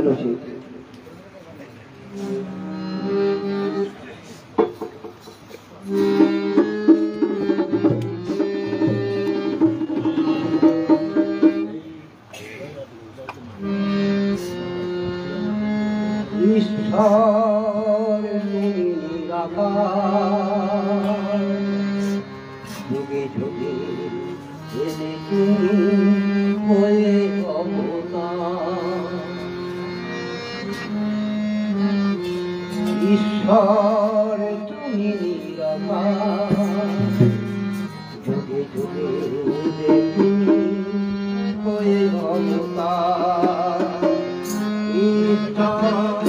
রসিক। ঈশ্বর তুমি নিরাকার, যুগে যুগে এলে তুমি হয়ে অবতার। ঈশ্বর তুমি নিরাকার, যুগে যুগে এলে তুমি হয়ে অবতার। ঈশ্বর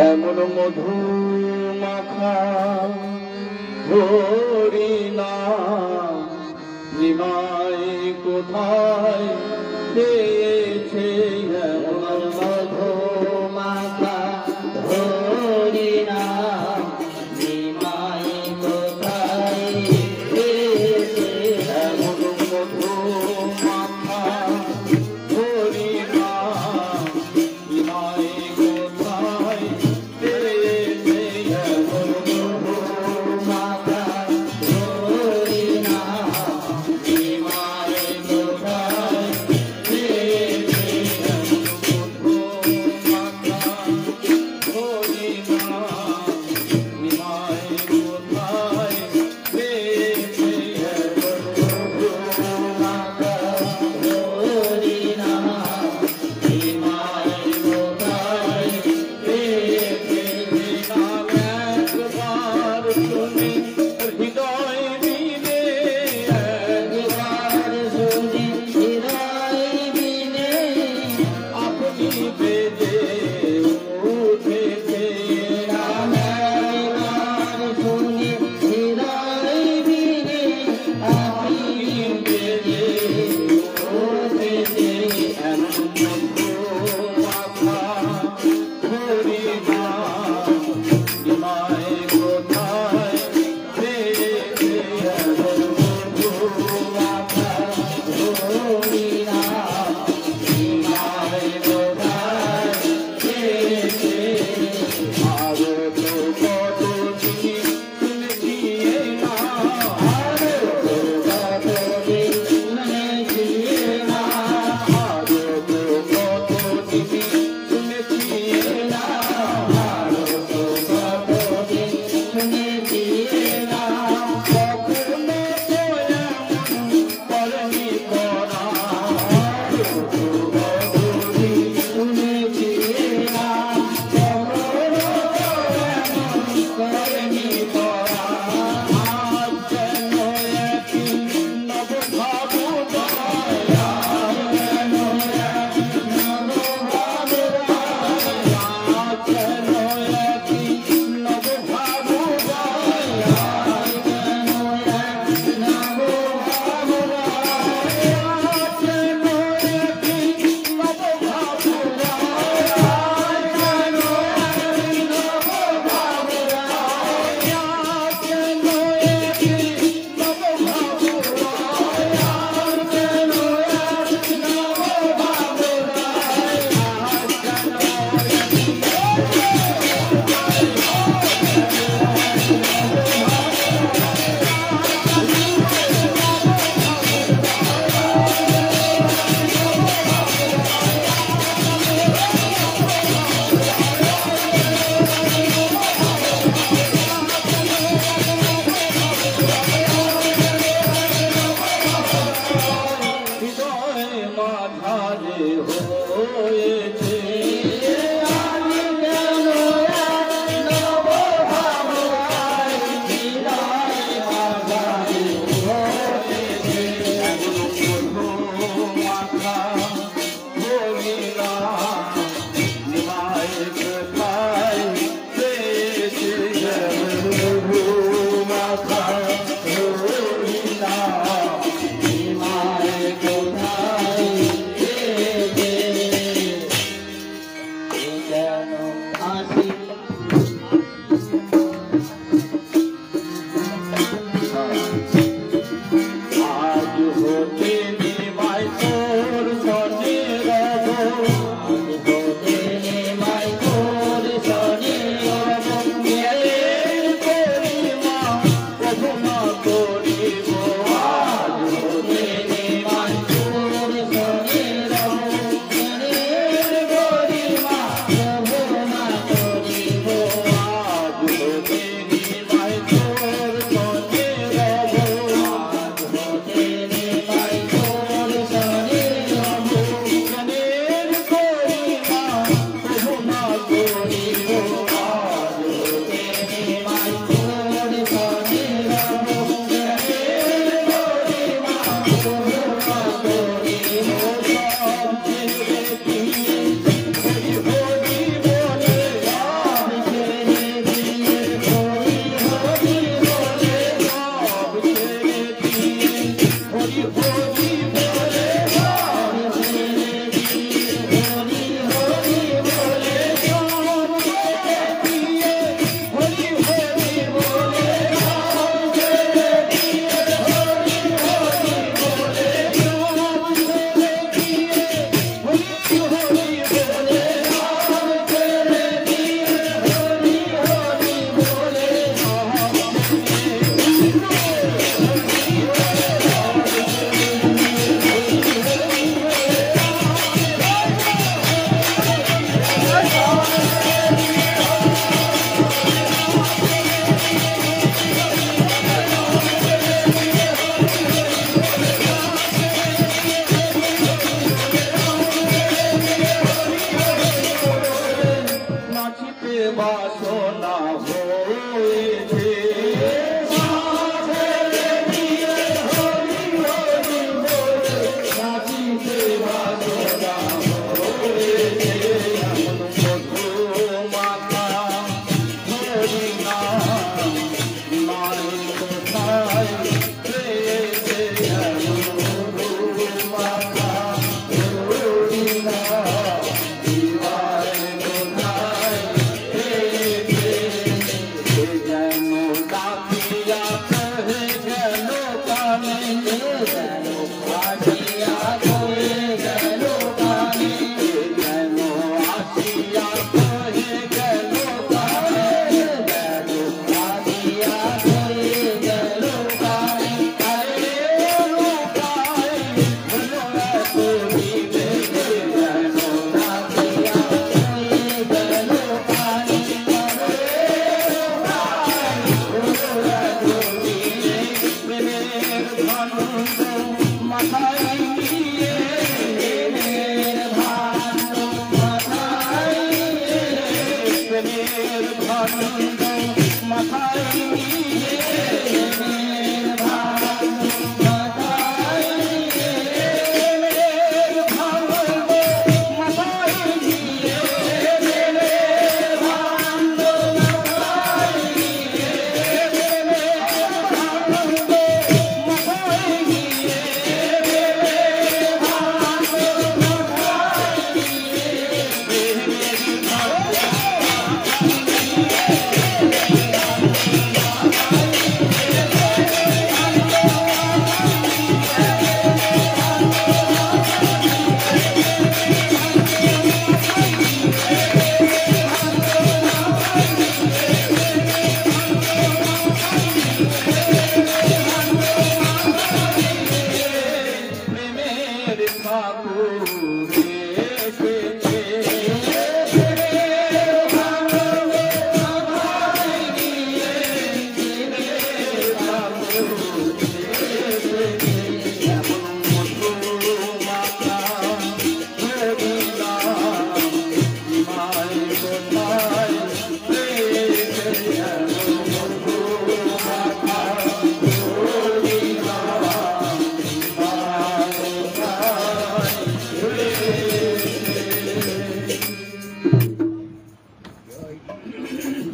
এমন মধু মাখা হরিণা নিমাই কোথায় পেয়েছে এমন মধু মাখা হরিণা নিমাই কোথায় পেয়েছে এমন মধু মাখা হরিণা নিমাই Yeah.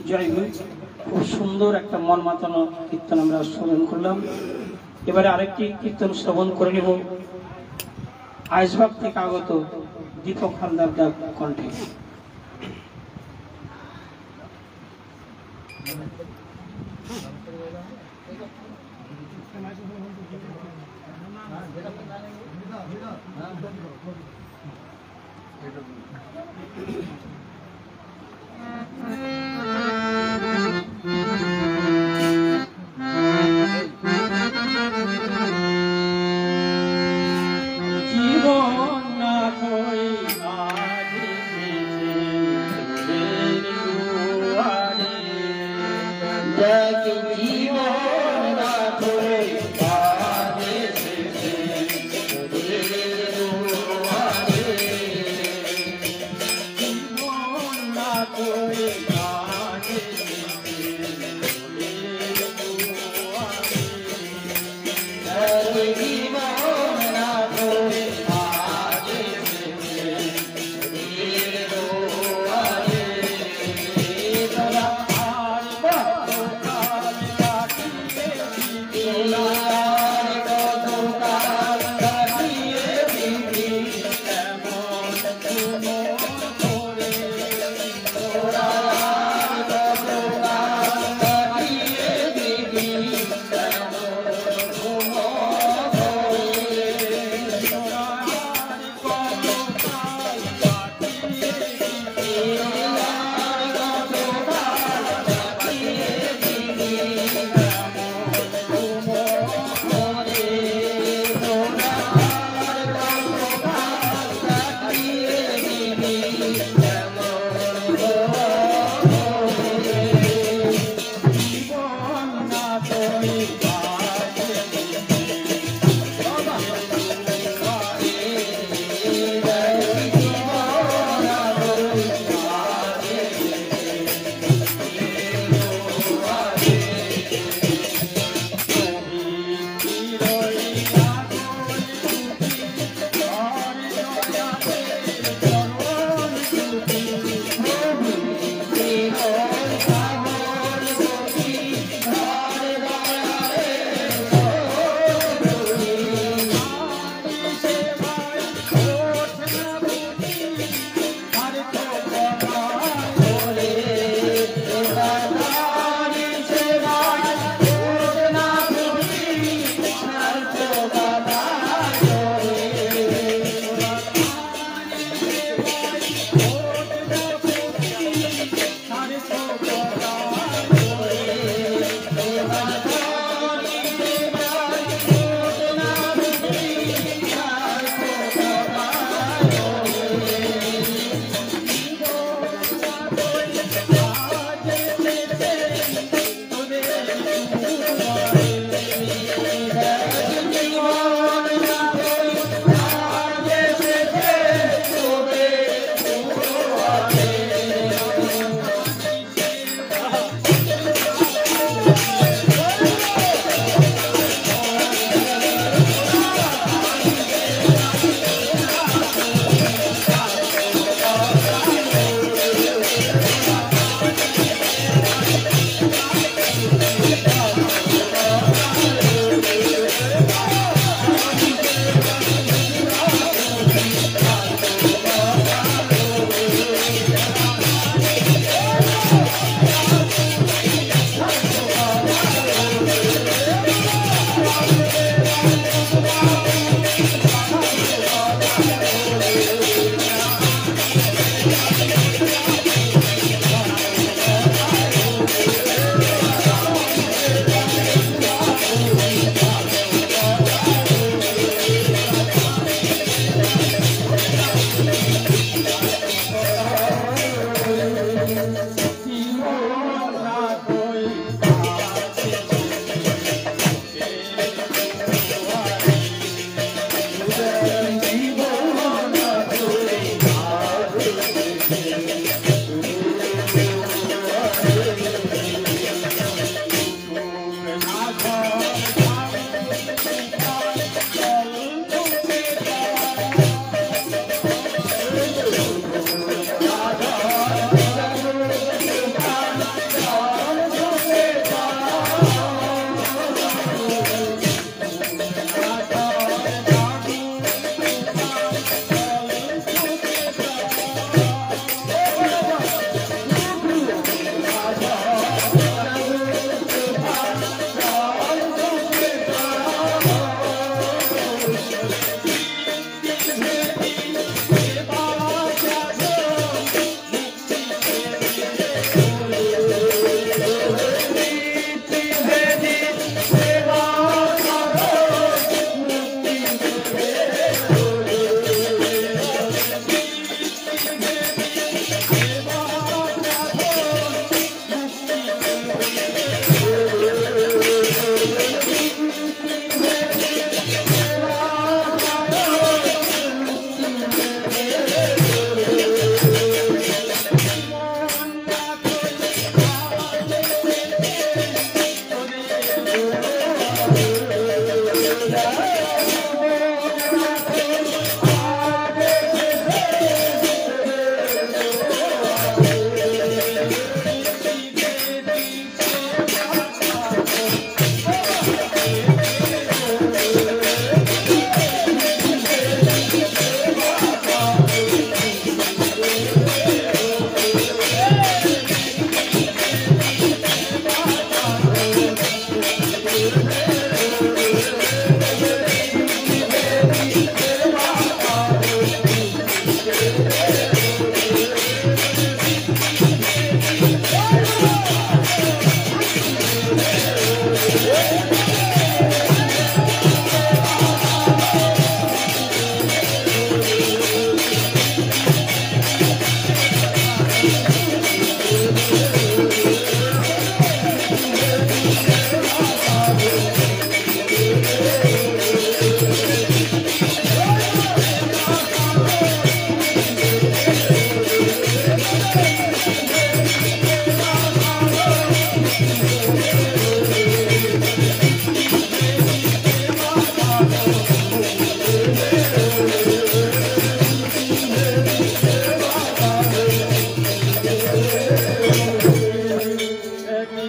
জয় গুরু। খুব সুন্দর একটা মন মাতানো কীর্তন আমরা শ্রবণ করলাম। এবারে আরেকটি কীর্তন শ্রবণ করে নেব আইসবাগ থেকে আগত দীপক হালদার কণ্ঠে।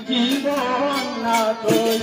জীবন না তোর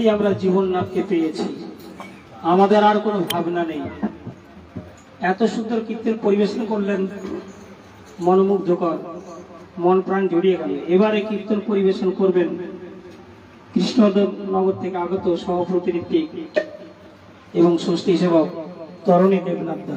থেকেই আমরা জীবননাথকে পেয়েছি, আমাদের আর কোনো ভাবনা নেই। এত সুন্দর কীর্তন পরিবেশন করলেন, মনোমুগ্ধকর, মন প্রাণ জড়িয়ে গেল। এবারে কীর্তন পরিবেশন করবেন কৃষ্ণনগর থেকে আগত সহপ্রতিনিধি এবং ষষ্ঠী সেবক তরণী দেবনাথ দা।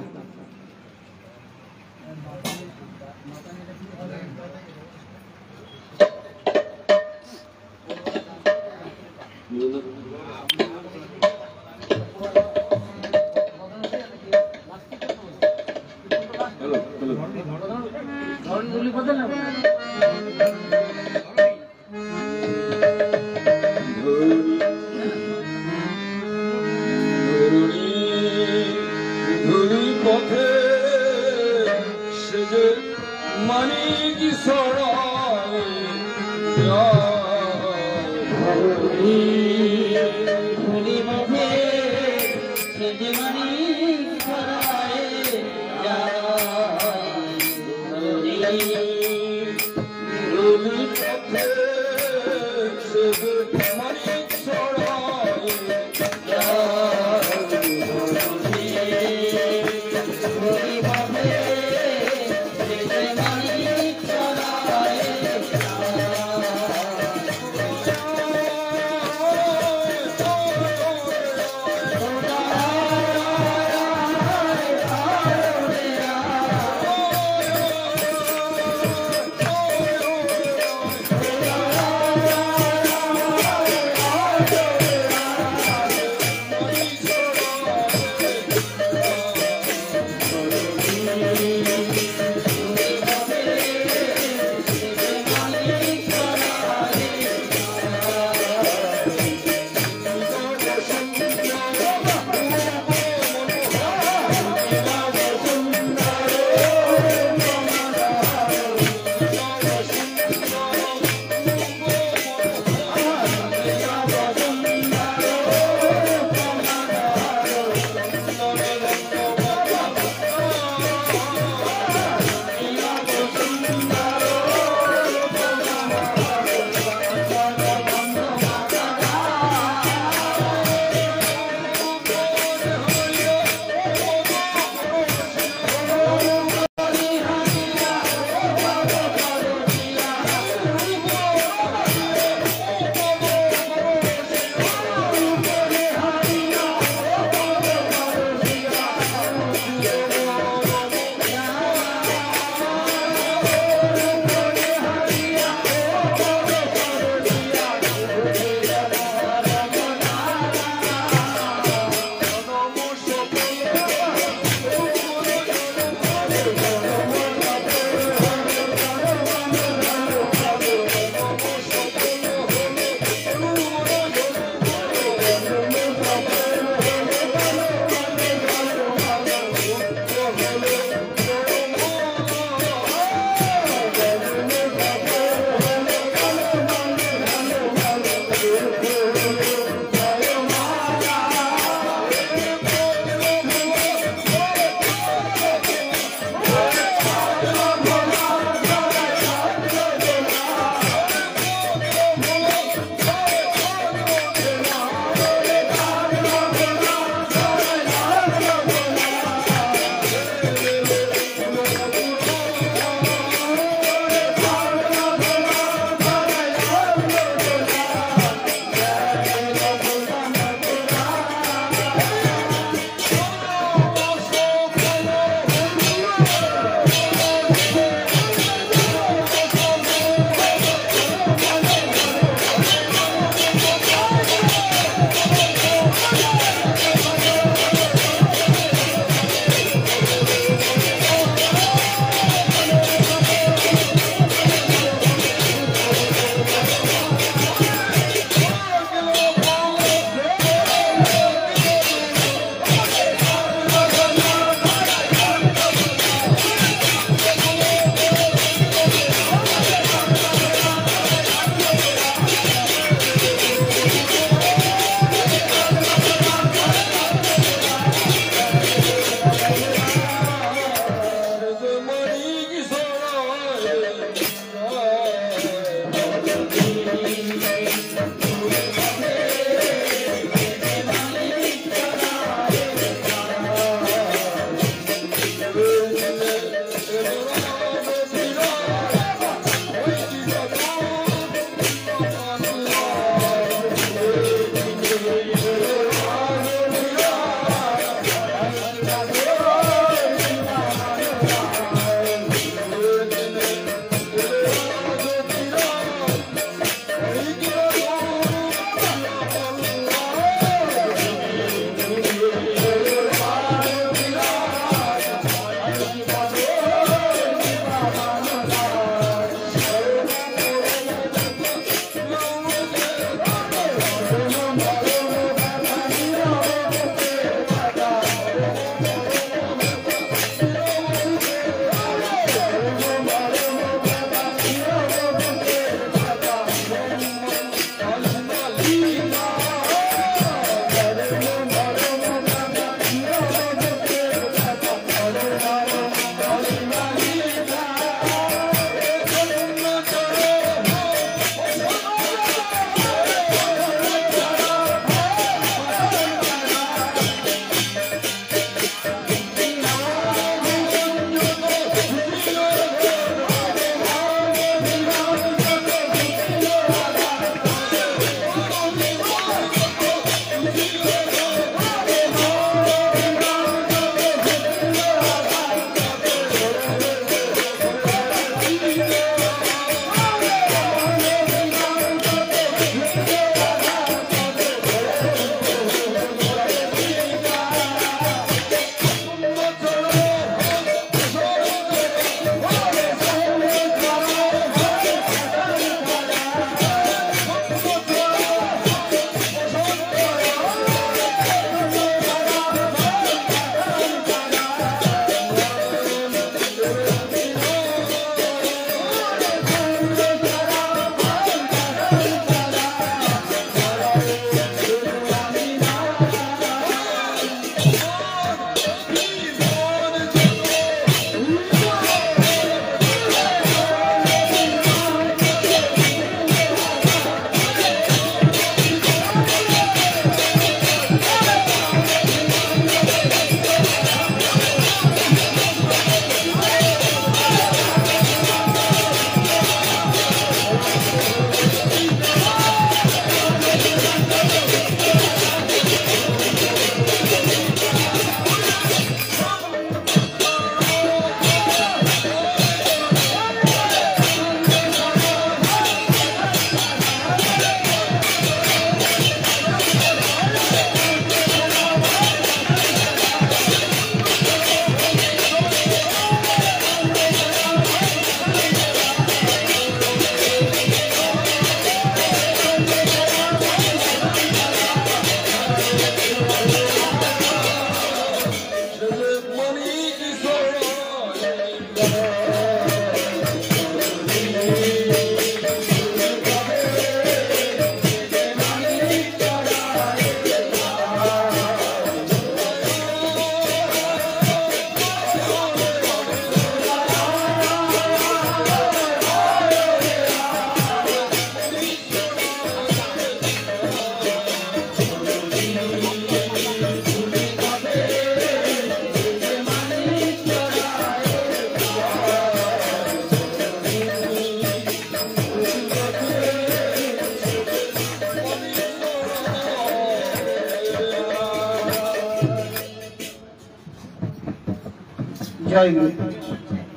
জয় গুরু।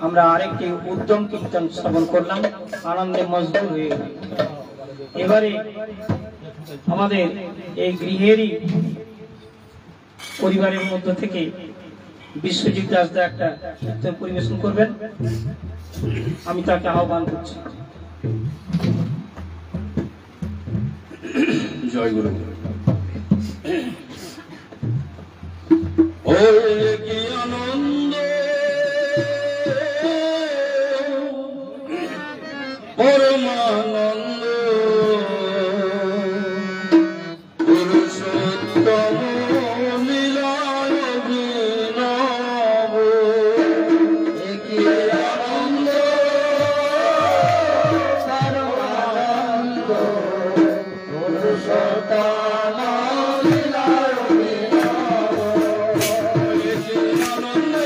আমরা আরেকটি উদ্যম কীর্তন শ্রবণ করলাম, আনন্দে মজদুর হয়ে গেল। এবারে আমাদের এই গৃহেরই পরিবারের মধ্য থেকে বিশ্বজিৎ দাসদা একটা কীর্তন পরিবেশন করবেন, আমি তাকে আহ্বান করছি। জয় গুরু। ওই কি আনন্দ পরমানন্দ পুরুষোত্তম মিলয় বিনব। এ কি আনন্দ পরমানন্দ পুরুষোত্তম মিলয় বিনব। এ কি আনন্দ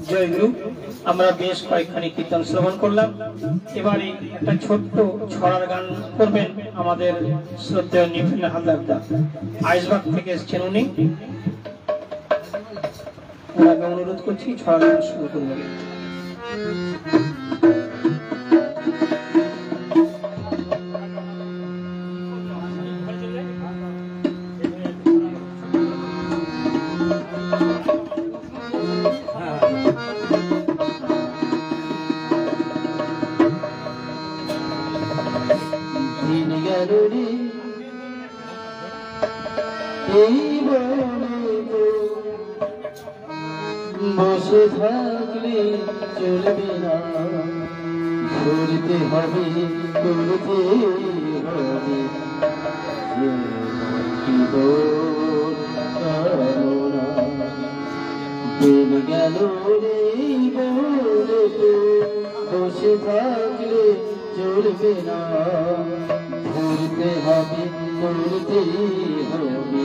জয়গুরু। আমরা বেশ কয়েকখানি কীর্তন শ্রবণ করলাম। এবারে একটা ছোট্ট ছড়ার গান করবেন আমাদের শ্রদ্ধেয় নিপুণ হালদারদা, আইসবাগ থেকে এসছেন উনি। ওনাকে অনুরোধ করছি ছড়ার গান শুরু করবেন। দিন গেল রে এই বনে তো বসে থাকলে চলবে না, ঘুরতে হবে ঘুরতে হবে, কি তোর কামনা। দিন গেল রে এই বনে তো বসে থাকলে চলবে না, ঘুরতে হবে ঘুরতে হবে,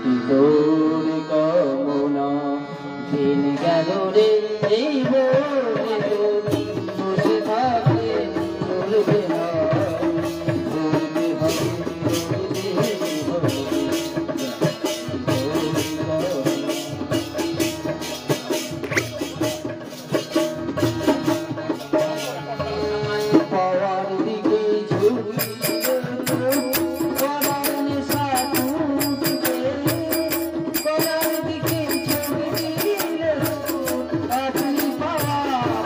কি তোর কামনা। দিন গেল রে এই বনে তো বসে থাকলে চলবে না, ঘুরতে হবে ঘুরতে হবে, কি তোর কামনা। পাওয়ার দিকে ঝুঁকলে করার নেশা টুটবে, করার দিকে ঝুঁকলে আপনি পাওয়ার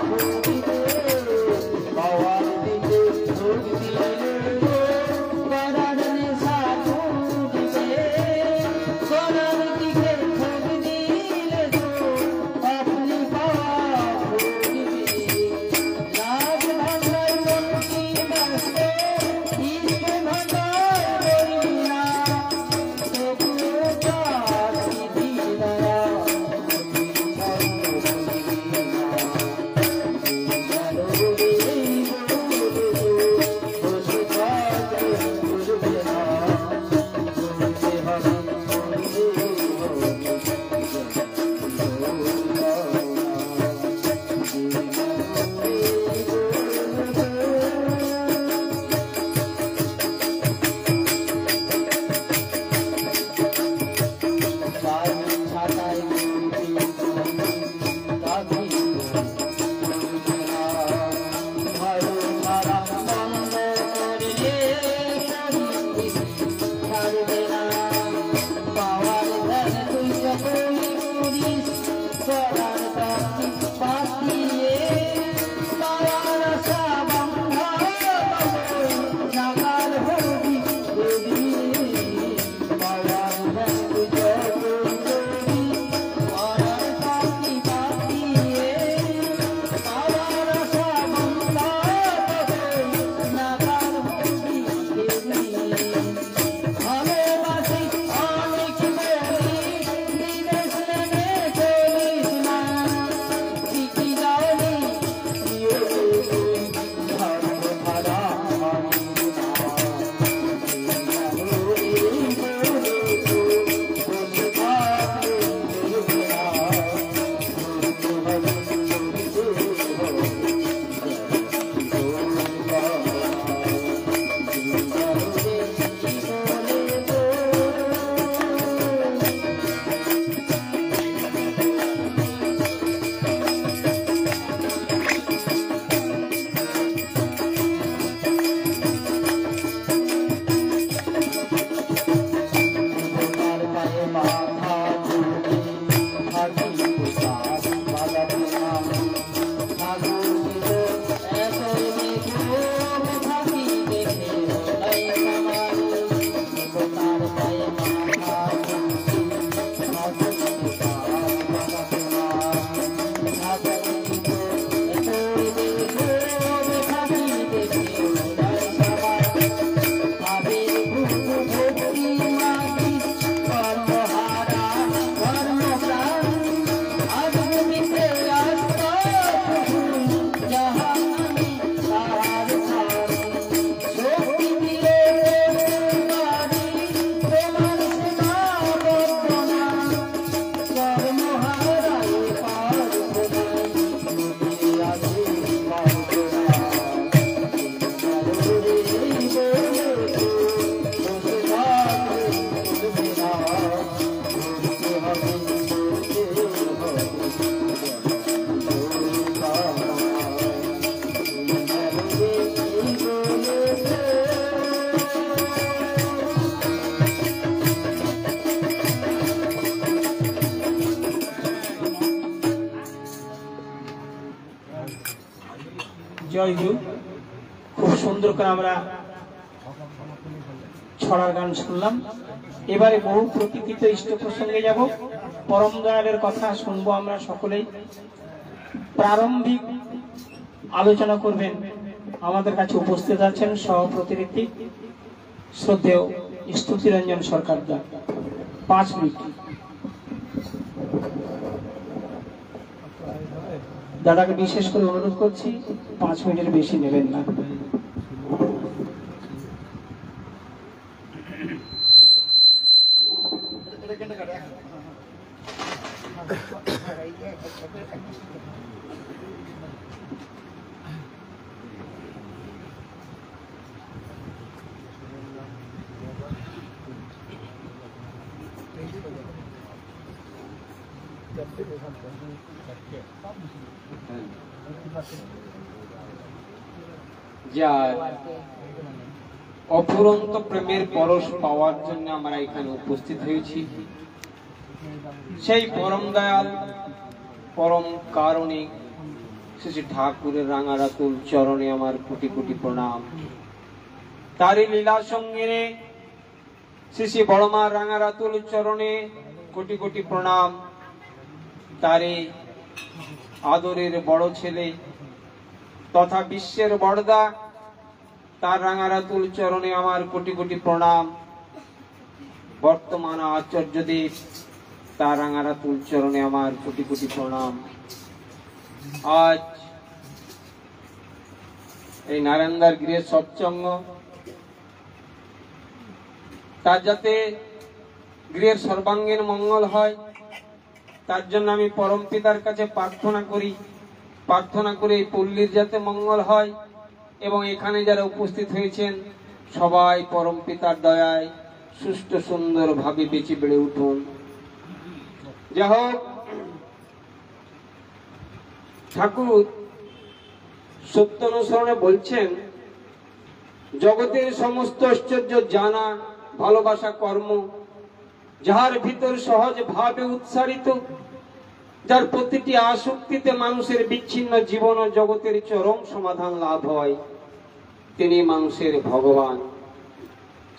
জয় গুরু। খুব সুন্দর করে আমরা ছড়ার গান শুনলাম। এবারে বহু প্রতীক্ষিত ইষ্ট প্রসঙ্গে যাব। পরম দয়ালের কথা শুনবো আমরা সকলেই। প্রারম্ভিক আলোচনা করবেন আমাদের কাছে উপস্থিত আছেন সহপ্রতিনিধি শ্রদ্ধেয় স্তুতিরঞ্জন সরকার দা। 5 মিনিট দাদাকে বিশেষ করে অনুরোধ করছি, 5 মিনিটের বেশি নেবেন না। যার অফুরন্ত প্রেমের পরশ পাওয়ার জন্য আমরা এখানে উপস্থিত হয়েছি, সেই পরম দয়াল পরম কারণিক শ্রী ঠাকুরের রাঙারাতুল চরণে আমার কোটি কোটি প্রণাম। তারই লীলা সঙ্গিনী শ্রী বড়মার রাঙারাতুল চরণে কোটি কোটি প্রণাম। তারই আদরের বড় ছেলে তথা বিশ্বের বড়দা তার রাঙারাতুল চরণে আমার কোটি কোটি প্রণাম। বর্তমান আচার্যদেব তার রাঙারাতুল চরণে আমার কোটি কোটি প্রণাম। আজ এই নারায়ণদার গৃহের সৎসঙ্গ, তার যাতে গৃহের সর্বাঙ্গীন মঙ্গল হয় তার জন্য আমি পরম পিতার কাছে প্রার্থনা করি এই পল্লীর যাতে মঙ্গল হয় এবং এখানে যারা উপস্থিত হয়েছেন সবাই পরম পিতার দয়ায় সুষ্ঠু সুন্দর ভাবে বেঁচে বেড়ে উঠুন। যাই হোক, ঠাকুর সত্য অনুসরণে বলছেন, জগতের সমস্ত ঐশ্বর্য জানা, ভালোবাসা, কর্ম, যাহার ভিতর সহজ ভাবে উৎসারিত, যার প্রতিটি আসক্তিতে মানুষের বিচ্ছিন্ন জীবন ও জগতের চরম সমাধান লাভ হয়, তিনি মানুষের ভগবান।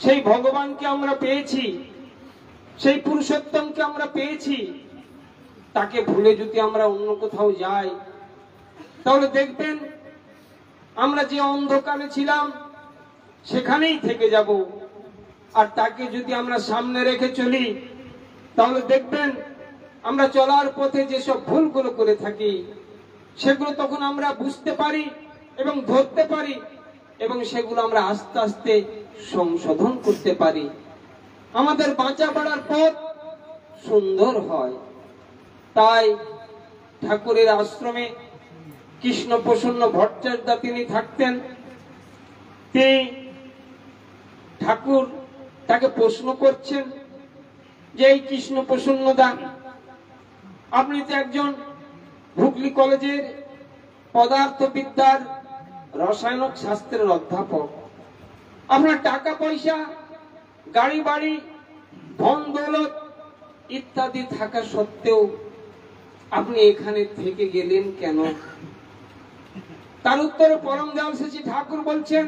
সেই ভগবানকে আমরা পেয়েছি, সেই পুরুষোত্তমকে আমরা পেয়েছি। তাকে ভুলে যদি আমরা অন্য কোথাও যাই তাহলে দেখবেন আমরা যে অন্ধকারে ছিলাম সেখানেই থেকে যাব। আর তাকে যদি আমরা সামনে রেখে চলি তাহলে দেখবেন আমরা চলার পথে যেসব ভুলগুলো করে থাকি সেগুলো তখন আমরা বুঝতে পারি এবং ধরতে পারি এবং সেগুলো আমরা আস্তে আস্তে সংশোধন করতে পারি। আমাদের বাঁচা বাড়ার পথ সুন্দর হয়। তাই ঠাকুরের আশ্রমে কৃষ্ণ প্রসন্ন ভট্টাচার্য তিনি থাকতেন। তিনি ঠাকুর তাকে প্রশ্ন করছেন যে এই কৃষ্ণ প্রসন্ন দা, আপনি তো একজন হুগলি কলেজের পদার্থবিদ্যার রসায়ন শাস্ত্রের অধ্যাপক, আপনার টাকা পয়সা, গাড়ি বাড়ি, ধন দৌলত ইত্যাদি থাকা সত্ত্বেও আপনি এখানে থেকে গেলেন কেন? তার উত্তরে পরম দয়াল শ্রী ঠাকুর বলছেন,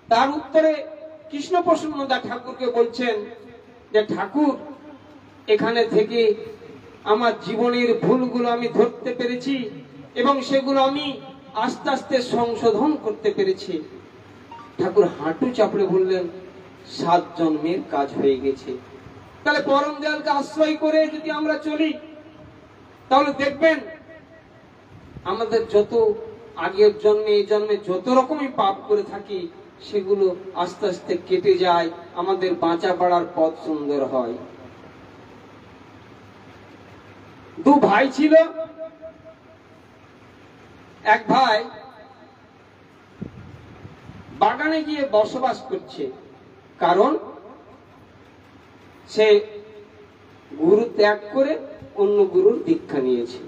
তার উত্তরে কৃষ্ণ প্রসন্ন দা ঠাকুরকে বলছেন যে ঠাকুর, এখানে থেকে আমার জীবনের ভুলগুলো আমি ধরতে পেরেছি এবং সেগুলো আমি আস্তে আস্তে সংশোধন করতে পেরেছি। ঠাকুর হাঁটু চাপড়ে বললেন, 7 জন্মের কাজ হয়ে গেছে। তাহলে পরম দয়ালকে আশ্রয় করে যদি আমরা চলি তাহলে দেখবেন আমাদের যত আগের জন্মে এই জন্মে যত রকমই পাপ করে থাকি সেগুলো আস্তে আস্তে কেটে যায়, আমাদের বাঁচা বাড়ার পথ সুন্দর হয়। 2 ভাই ছিল। এক ভাই বাগানে গিয়ে বসবাস করছে, কারণ সে গুরু ত্যাগ করে অন্য গুরুর দীক্ষা নিয়েছে।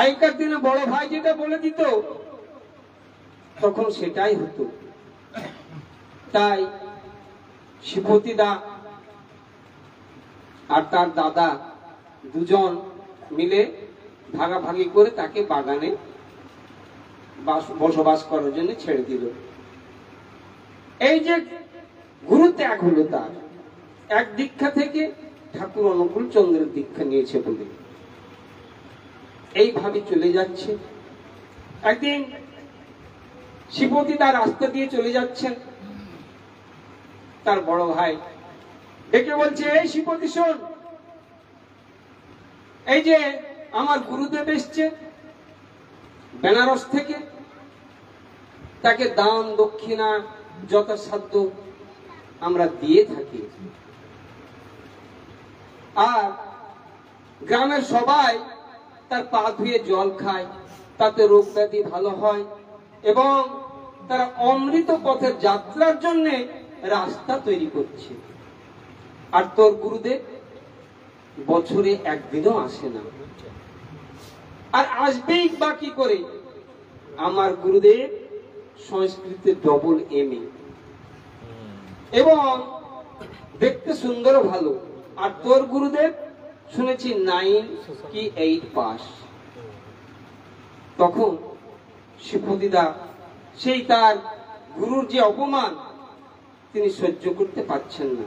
আগেকার দিনে বড় ভাই যেটা বলে দিত তখন সেটাই হতো। তাই শিবতীদা আর তার দাদা দুজন মিলে ভাগাভাগি করে তাকে বাগানে বসবাস করার জন্য ছেড়ে দিল। এই যে গুরু ত্যাগ হলো তার, এক দীক্ষা থেকে ঠাকুর অনুকূল চন্দ্রের দীক্ষা নিয়েছে বলে এইভাবে চলে যাচ্ছে। একদিন শিবতী তার রাস্তা দিয়ে চলে যাচ্ছেন, তার বড় ভাই ডেকে বলছে, এই শিবতী শোন, এই যে আমার গুরুদেব এসছে বেনারস থেকে, তাকে দান দক্ষিণা যথাসাধ্য আমরা দিয়ে থাকি, আর গ্রামের সবাই তার পা ধুয়ে জল খায়, তাতে রোগ ব্যাধি ভালো হয় এবং তারা অমৃত পথের যাত্রার জন্য রাস্তা তৈরি করছে। আর তোর গুরুদেব বছরে একদিনও আসে না, আর আসবেই বা কি করে? আমার গুরুদেব সংস্কৃতে ডবল MA এবং দেখতে সুন্দর ভালো, আর তোর গুরুদেব শুনেছি 9 কি 8 পাস। তখন শিবপতিদা সেই তার গুরুর যে অপমান তিনি সহ্য করতে পারছেন না।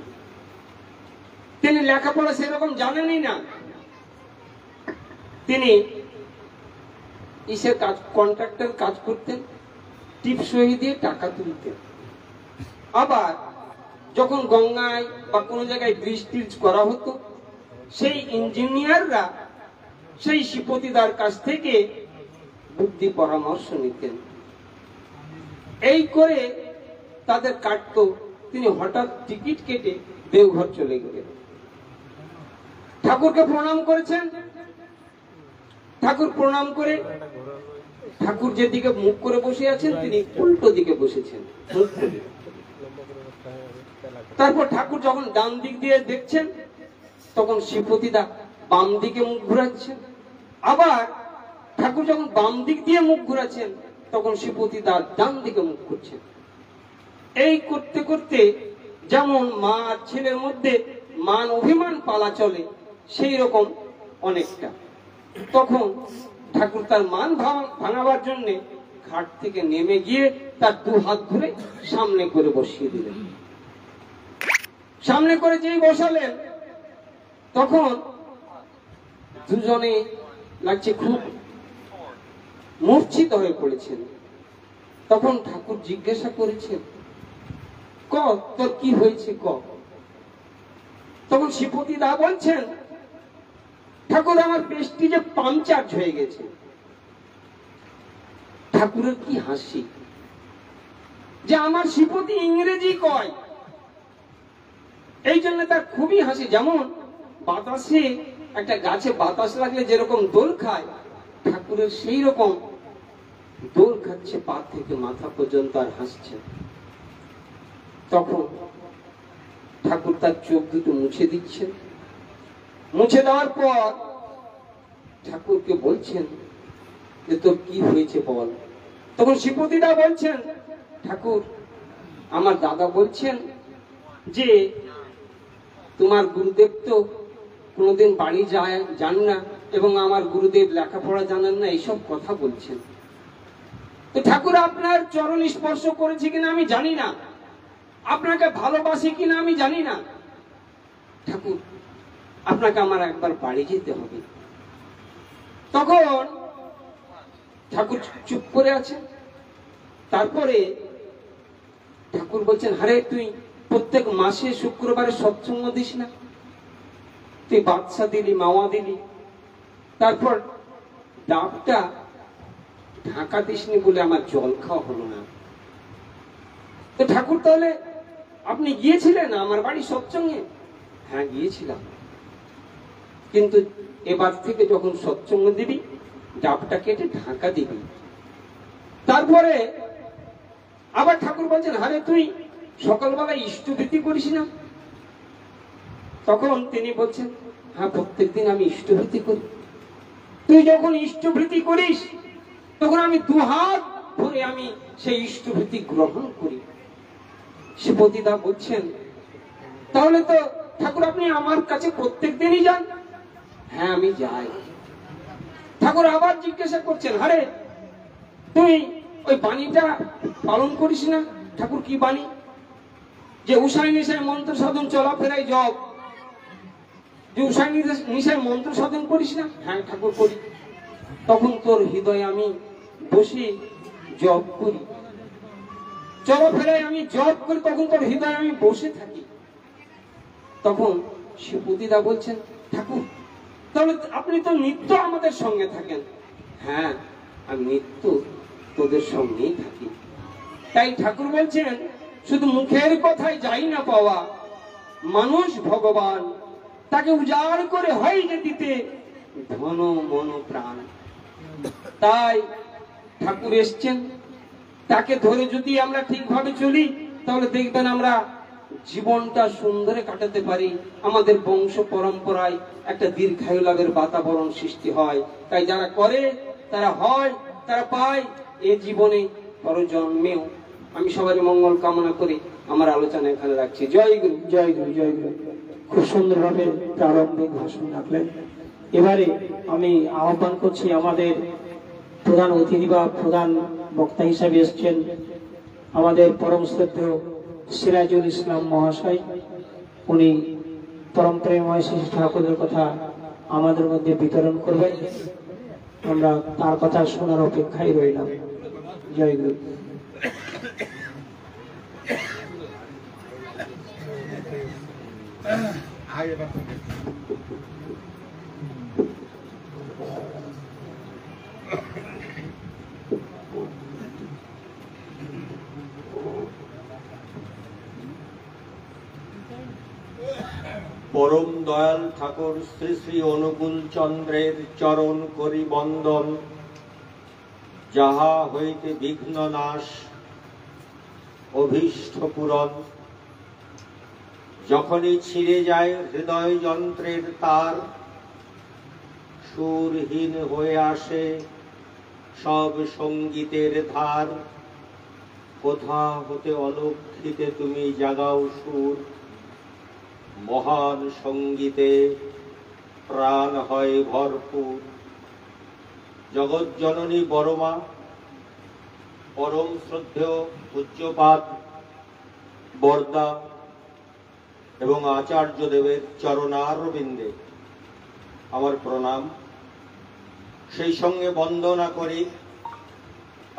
তিনি লেখাপড়া সেরকম জানেনই না, তিনি ইসের কাজ, কন্ট্রাক্টর কাজ করতেন, টিপ সহি দিয়ে টাকা তুলতেন। আবার যখন গঙ্গায় বা কোনো জায়গায় ব্রিজ টিজ করা হতো, সেই ইঞ্জিনিয়াররা সেই শিবপতিদার কাছ থেকে বুদ্ধি পরামর্শ নিতেন। এই করে তাদের কাটতো। তিনি হঠাৎ টিকিট কেটে দেওঘর চলে গেলেন, ঠাকুরকে প্রণাম করেছেন। ঠাকুর প্রণাম করে, ঠাকুর যেদিকে মুখ করে বসে আছেন তিনি উল্টো দিকে বসেছেন। তারপর ঠাকুর যখন ডান দিক দিয়ে দেখছেন, তখন শিবপতিদা বাম দিকে মুখ ঘুরাচ্ছেন। আবার ঠাকুর যখন বাম দিক দিয়ে মুখ ঘুরাচ্ছেন, তখন শিবপতিদা ডান দিকে মুখ করছেন। এই করতে করতে যেমন মা আর ছেলের মধ্যে মান অভিমান পালা চলে, সেই রকম অনেকটা। তখন ঠাকুর তার মান ভাঙাবার জন্য ঘাট থেকে নেমে গিয়ে তার 2 হাত ধরে সামনে করে বসিয়ে দিলেন। সামনে করে যেই বসালেন, তখন দুজনে লাগছে খুব মূর্ছিত হয়ে পড়েছেন। তখন ঠাকুর জিজ্ঞাসা করেছেন, ক তোর কি হয়েছে ক? তখন শিবপতিদা বলছেন, ঠাকুর আমার প্রেস্টিজে পাংচার্জ হয়ে গেছে। ঠাকুরের কি হাসি যে আমার শিবপতি ইংরেজি কয়, এই জন্য তার খুবই হাসি। যেমন বাতাসে একটা গাছে বাতাস লাগলে যেরকম দোল খায়, ঠাকুরের সেই রকম দোল খাচ্ছে পা থেকে মাথা পর্যন্ত, আর হাসছে। তখন ঠাকুর তার চোখ দুটো মুছে দিচ্ছেন। মুছে দেওয়ার পর ঠাকুরকে বলছেন যে তোর কি হয়েছে বল। তখন শিবপতিদা বলছেন, ঠাকুর আমার দাদা বলছেন যে তোমার গুরুদেব তো কোনোদিন বাড়ি যান না এবং আমার গুরুদেব লেখাপড়া জানেন না, এইসব কথা বলছেন। তো ঠাকুর আপনার চরণ স্পর্শ করেছে কিনা আমি জানি না, আপনাকে ভালোবাসি কিনা আমি জানি না, ঠাকুর আপনাকে আমার একবার বাড়ি যেতে হবে। তখন ঠাকুর চুপ করে আছেন। তারপরে ঠাকুর বলছেন, আরে তুই প্রত্যেক মাসে শুক্রবারে সৎসঙ্গ দিস না? তুই বাদশা দিলি, মাওয়া দিলি, তারপর ডাবটা ঢাকা দিসনি বলে আমার জল খাওয়া হলো না। তো ঠাকুর তাহলে আপনি গিয়েছিলেন আমার বাড়ি সৎসঙ্গে? হ্যাঁ গিয়েছিলাম, কিন্তু এবার থেকে যখন সৎসঙ্গ দিবি ডাবটা কেটে ঢাকা দিবি। তারপরে আবার ঠাকুর বলছেন, আরে তুই সকালবেলা ইষ্টভীতি করিস না? তখন তিনি বলছেন, হ্যাঁ প্রত্যেকদিন আমি ইষ্টভীতি করি। তুই যখন ইষ্টভীতি করিস তখন আমি 2 হাত ধরে আমি সেই ইষ্টভীতি গ্রহণ করি। শিবপতিদা বলছেন, তাহলে তো ঠাকুর আপনি আমার কাছে প্রত্যেক দিনই যান? হ্যাঁ আমি যাই। ঠাকুর আবার জিজ্ঞাসা করছেন, আরে তুই ওই বাণীটা পালন করিস না? ঠাকুর কি বাণী? যে উষায় নিশায় মন্ত্র সাধন চলাফেরাই জপ, যে উষায় নিশায় মন্ত্র সাধন করিস না? হ্যাঁ ঠাকুর করি। তখন তোর হৃদয়ে আমি বসে জপ করি, চলাফেরায় আমি জপ করি, তখন তোর হৃদয়ে আমি বসে থাকি। তখন শিবপুতিদা বলছেন, ঠাকুর তাহলে আপনি তো নিত্য আমাদের সঙ্গে থাকেন। হ্যাঁ, আমি নিত্য তোদের সঙ্গেই থাকি। তাই ঠাকুর বলছেন, শুধু মুখের কথায় যাই না পাওয়া, মানুষ ভগবান, তাকে উজাড় করে হয় যে দিতে ধন মন প্রাণ। তাই ঠাকুর এসছেন, তাকে ধরে যদি আমরা ঠিকভাবে চলি তাহলে দেখবেন আমরা জীবনটা সুন্দরে কাটাতে পারি, আমাদের বংশ পরম্পরায় একটা দীর্ঘায়ু লাভের বাতাবরণ সৃষ্টি হয়। তাই যারা করে তারা হয়, তারা পায় এ জীবনে পরজন্মেও। আমি সবারই মঙ্গল কামনা করি আমার আলোচনা এখানে রাখছি। জয় গুরু। জয় গুরু, জয় গুরু। খুব সুন্দরভাবে প্রারম্ভিক ভাষণ রাখলেন। এবারে আমি আহ্বান করছি আমাদের প্রধান অতিথি বা প্রধান বক্তা হিসাবে এসছেন আমাদের পরম শ্রদ্ধেয় সিরাজুল ইসলাম মহাশয়। উনি পরম প্রেমময় শ্রী ঠাকুরের কথা আমাদের মধ্যে বিতরণ করবেন। আমরা তার কথা শোনার অপেক্ষায় রইলাম। জয় গুরু। পরম দয়াল ঠাকুর শ্রী শ্রী অনুকূল চন্দ্রের চরণ করি বন্দন, যাহা হইতে বিঘ্ন নাশ অভীষ্ট পূরণ। যখনই ছিঁড়ে যায় হৃদয় যন্ত্রের তার, সুরহীন হয়ে আসে সব সঙ্গীতের ধার। কোথা হতে অলক্ষিতে তুমি জাগাও সুর, মহান সঙ্গীতে প্রাণ হয় ভরপুর। জগৎ জননী বড়মা, পরম শ্রদ্ধেয় পূজ্যপাদ বরদা এবং আচার্য দেবের চরণারবিন্দে আমার প্রণাম। সেই সঙ্গে বন্দনা করি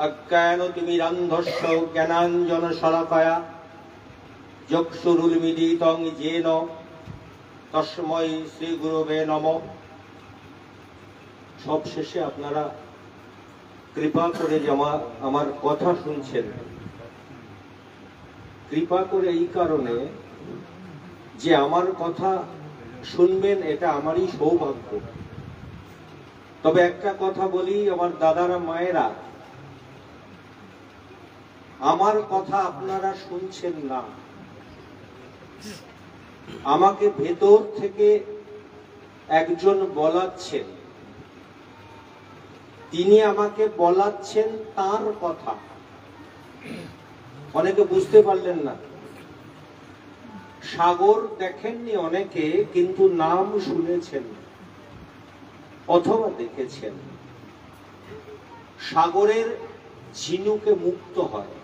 অজ্ঞান তিমিরান্ধস্য জ্ঞানাঞ্জন শলাকায়া চক্ষুরুন্মিলিতং येन তস্मै শ্রী গুরুবে নমঃ। সব শেষে আপনারা কৃপা করে আমার কথা শুনছেন। কৃপা করে এই কারণে যে আমার কথা শুনবেন, এটা আমারই সৌভাগ্য। তবে একটা কথা বলি, আমার দাদারা মায়েরা, আমার কথা আপনারা শুনছেন না, আমাকে ভেতর থেকে একজন বলাচ্ছেন। তিনি আমাকে বলাচ্ছেন তার কথা। অনেকে বুঝতে পারলেন না। সাগর দেখেননি অনেকে, কিন্তু নাম শুনেছেন অথবা দেখেছেন। সাগরের ঝিনুকে মুক্ত হয়।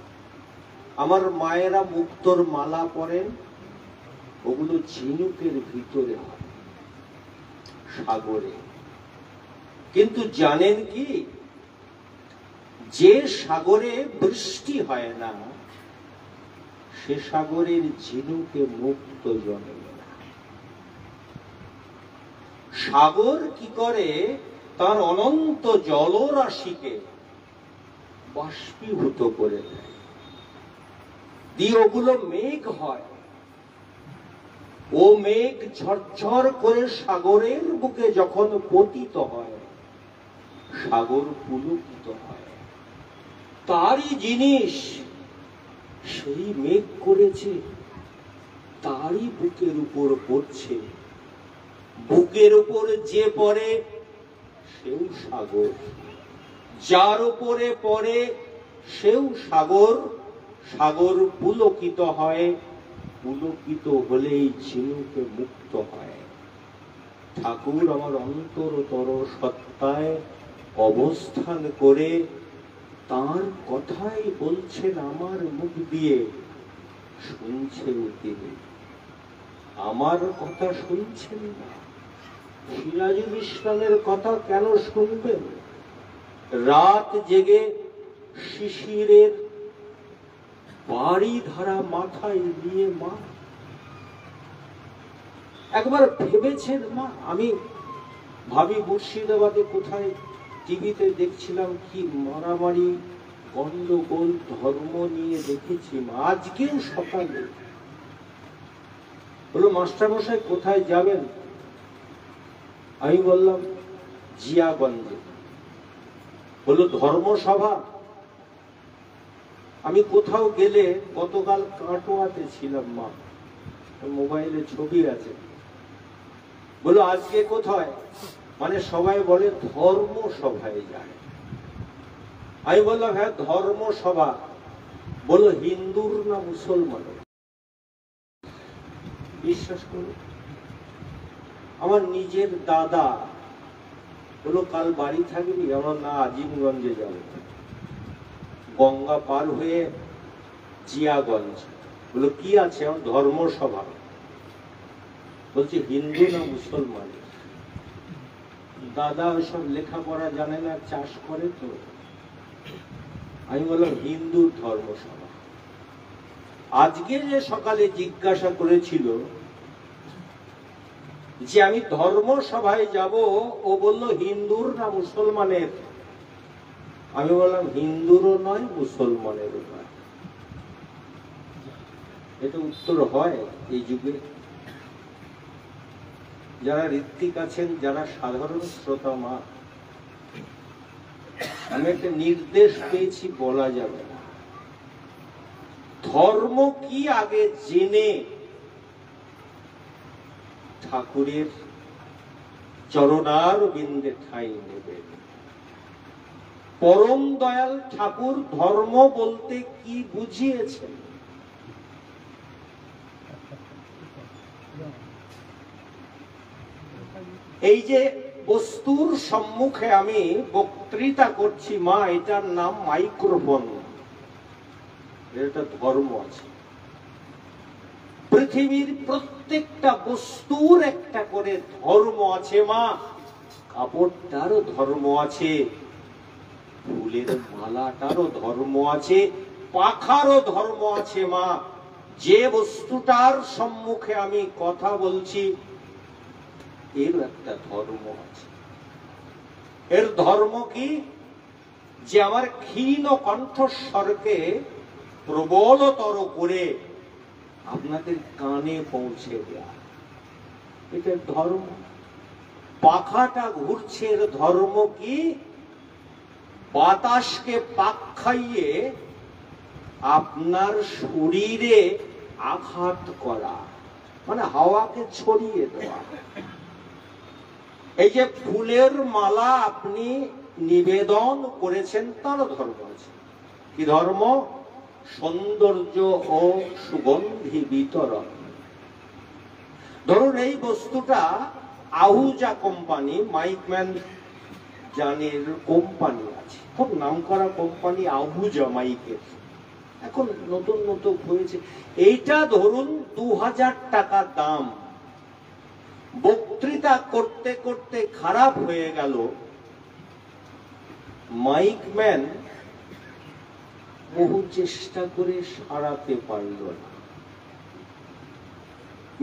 আমার মায়েরা মুক্তোর মালা পরেন, ওগুলো ঝিনুকের ভিতরে হয় সাগরে। কিন্তু জানেন কি, যে সাগরে বৃষ্টি হয় না সে সাগরের ঝিনুকে মুক্ত জমে না। সাগর কি করে, তার অনন্ত জলরাশিকে বাষ্পীভূত করে দেয়, দিয়ে ওগুলো মেঘ হয়। ও মেঘ ঝরঝর করে সাগরের বুকে যখন পতিত হয়, সাগর পুলকিত হয়। তারই জিনিস সেই মেঘ করেছে, তারই বুকের উপর পড়ছে। বুকের উপর যে পড়ে সেও সাগর, যার উপরে পড়ে সেও সাগর। সাগর পুলকিত হয়, পুলকিত হলেই ঝিনুকে মুক্ত হয়। ঠাকুর আমার অন্তরতর সত্তায় অবস্থান করে তার কথাই বলছেন আমার মুখ দিয়ে, শুনছেন তিনি, আমার কথা শুনছেন না। সিরাজুল ইসলামের কথা কেন শুনবেন? রাত জেগে শিশিরের বাড়ি ধারা মাথায় নিয়ে মা একবার ভেবেছেন মা? আমি ভাবি মুর্শিদাবাদে কোথায় টিভিতে দেখছিলাম কি মারামারি গন্ডগোল ধর্ম নিয়ে দেখেছি মা। আজকেও সকালে বললো মাস্টারমশাই কোথায় যাবেন? আমি বললাম জিয়াগঞ্জে। বললো ধর্মসভা? আমি কোথাও গেলে, গতকাল কাটোয়াতে ছিলাম মা, মোবাইলে ছবি আছে। বললো আজকে কোথায়? মানে সবাই বলে ধর্মসভায় যায়। আমি বললাম হ্যাঁ ধর্মসভা। বললো হিন্দুর না মুসলমানের? বিশ্বাস করুন আমার নিজের দাদা বললো কাল বাড়ি থাকবি? আমার না আজিমগঞ্জে যাবো। গঙ্গা পার হয়ে জিয়াগঞ্জ। বললো কি আছে? আমার ধর্মসভা। বলছি হিন্দু না মুসলমান? দাদা ওইসব লেখাপড়া জানে না, চাষ করে তো। আমি বললাম হিন্দু ধর্মসভা। আজকে যে সকালে জিজ্ঞাসা করেছিল যে আমি ধর্মসভায় যাব, ও বলল হিন্দুর না মুসলমানের? আমি বললাম হিন্দুরও নয় মুসলমানেরও নয়। এটা উত্তর হয় এই যুগে? যারা ঋত্বিক আছেন, যারা সাধারণ শ্রোতা মা, আমি একটা নির্দেশ পেয়েছি, বলা যাবে না। ধর্ম কি আগে জেনে ঠাকুরের চরণার বিন্দে ঠাঁই নেবে। পরম দয়াল ঠাকুর ধর্ম বলতে কি বুঝিয়েছেন? এই যে বস্তুর সম্মুখে আমি বক্তৃতা করছি মা, এটার নাম মাইক্রোফোন। এটা ধর্ম আছে। পৃথিবীর প্রত্যেকটা বস্তুর একটা করে ধর্ম আছে মা। কাপড়টারও ধর্ম আছে, ফুলের মালাটারও ধর্ম আছে, পাখারও ধর্ম আছে মা। যে বস্তুটার সম্মুখে আমি কথা বলছি এর একটা ধর্ম আছে। এর ধর্ম কি? যে আমার ক্ষীণ কণ্ঠস্বরকে প্রবলতর করে আপনাদের কানে পৌঁছে দেয়া, এটার ধর্ম। পাখাটা ঘুরছে, এর ধর্ম কি? বাতাসকে পাক খাইয়ে আপনার শরীরে আঘাত করা, মানে হাওয়াকে ছড়িয়ে দেওয়া। এই যে ফুলের মালা আপনি নিবেদন করেছেন, তার ধর্ম আছে। কি ধর্ম? সৌন্দর্য ও সুগন্ধি বিতরণ। ধরুন এই বস্তুটা আহুজা কোম্পানি, মাইকম্যান জানের কোম্পানি আছে, খুব নামকরা কোম্পানি আহুজা মাইকের, এখন নতুন নতুন হয়েছে। এইটা ধরুন 2000 টাকা দাম। বক্তৃতা করতে করতে খারাপ হয়ে গেল, মাইকম্যান বহু চেষ্টা করে সারাতে পারল না।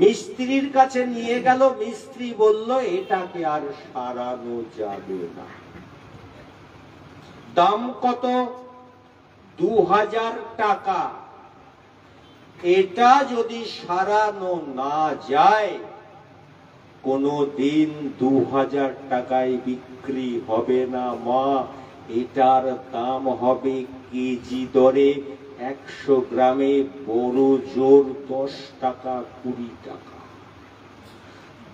মিস্ত্রির কাছে নিয়ে গেল, মিস্ত্রি বলল এটাকে আর সারানো যাবে না। দাম কত? 2000 টাকা। এটা যদি সারানো না যায় কোনদিন 2000 টাকায় বিক্রি হবে না মা। এটার দাম হবে কেজি দরে 100 গ্রামে বড় জোর 10 টাকা 20 টাকা।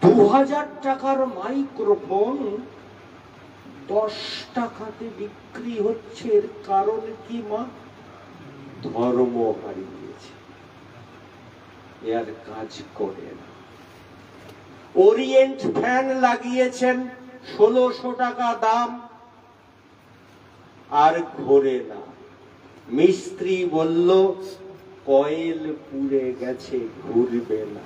2000 টাকার মাইক্রোফোন 10 টাকাতে বিক্রি হচ্ছে। এর কারণ কি মা? ধর্ম হারিয়েছে, এর কাজ করে না। ওরিয়েন্ট ফ্যান লাগিয়েছেন, 1600 টাকা দাম। আর ঘোরে না। মিস্ত্রি বলল কয়েল পুড়ে গেছে, ঘুরবে না।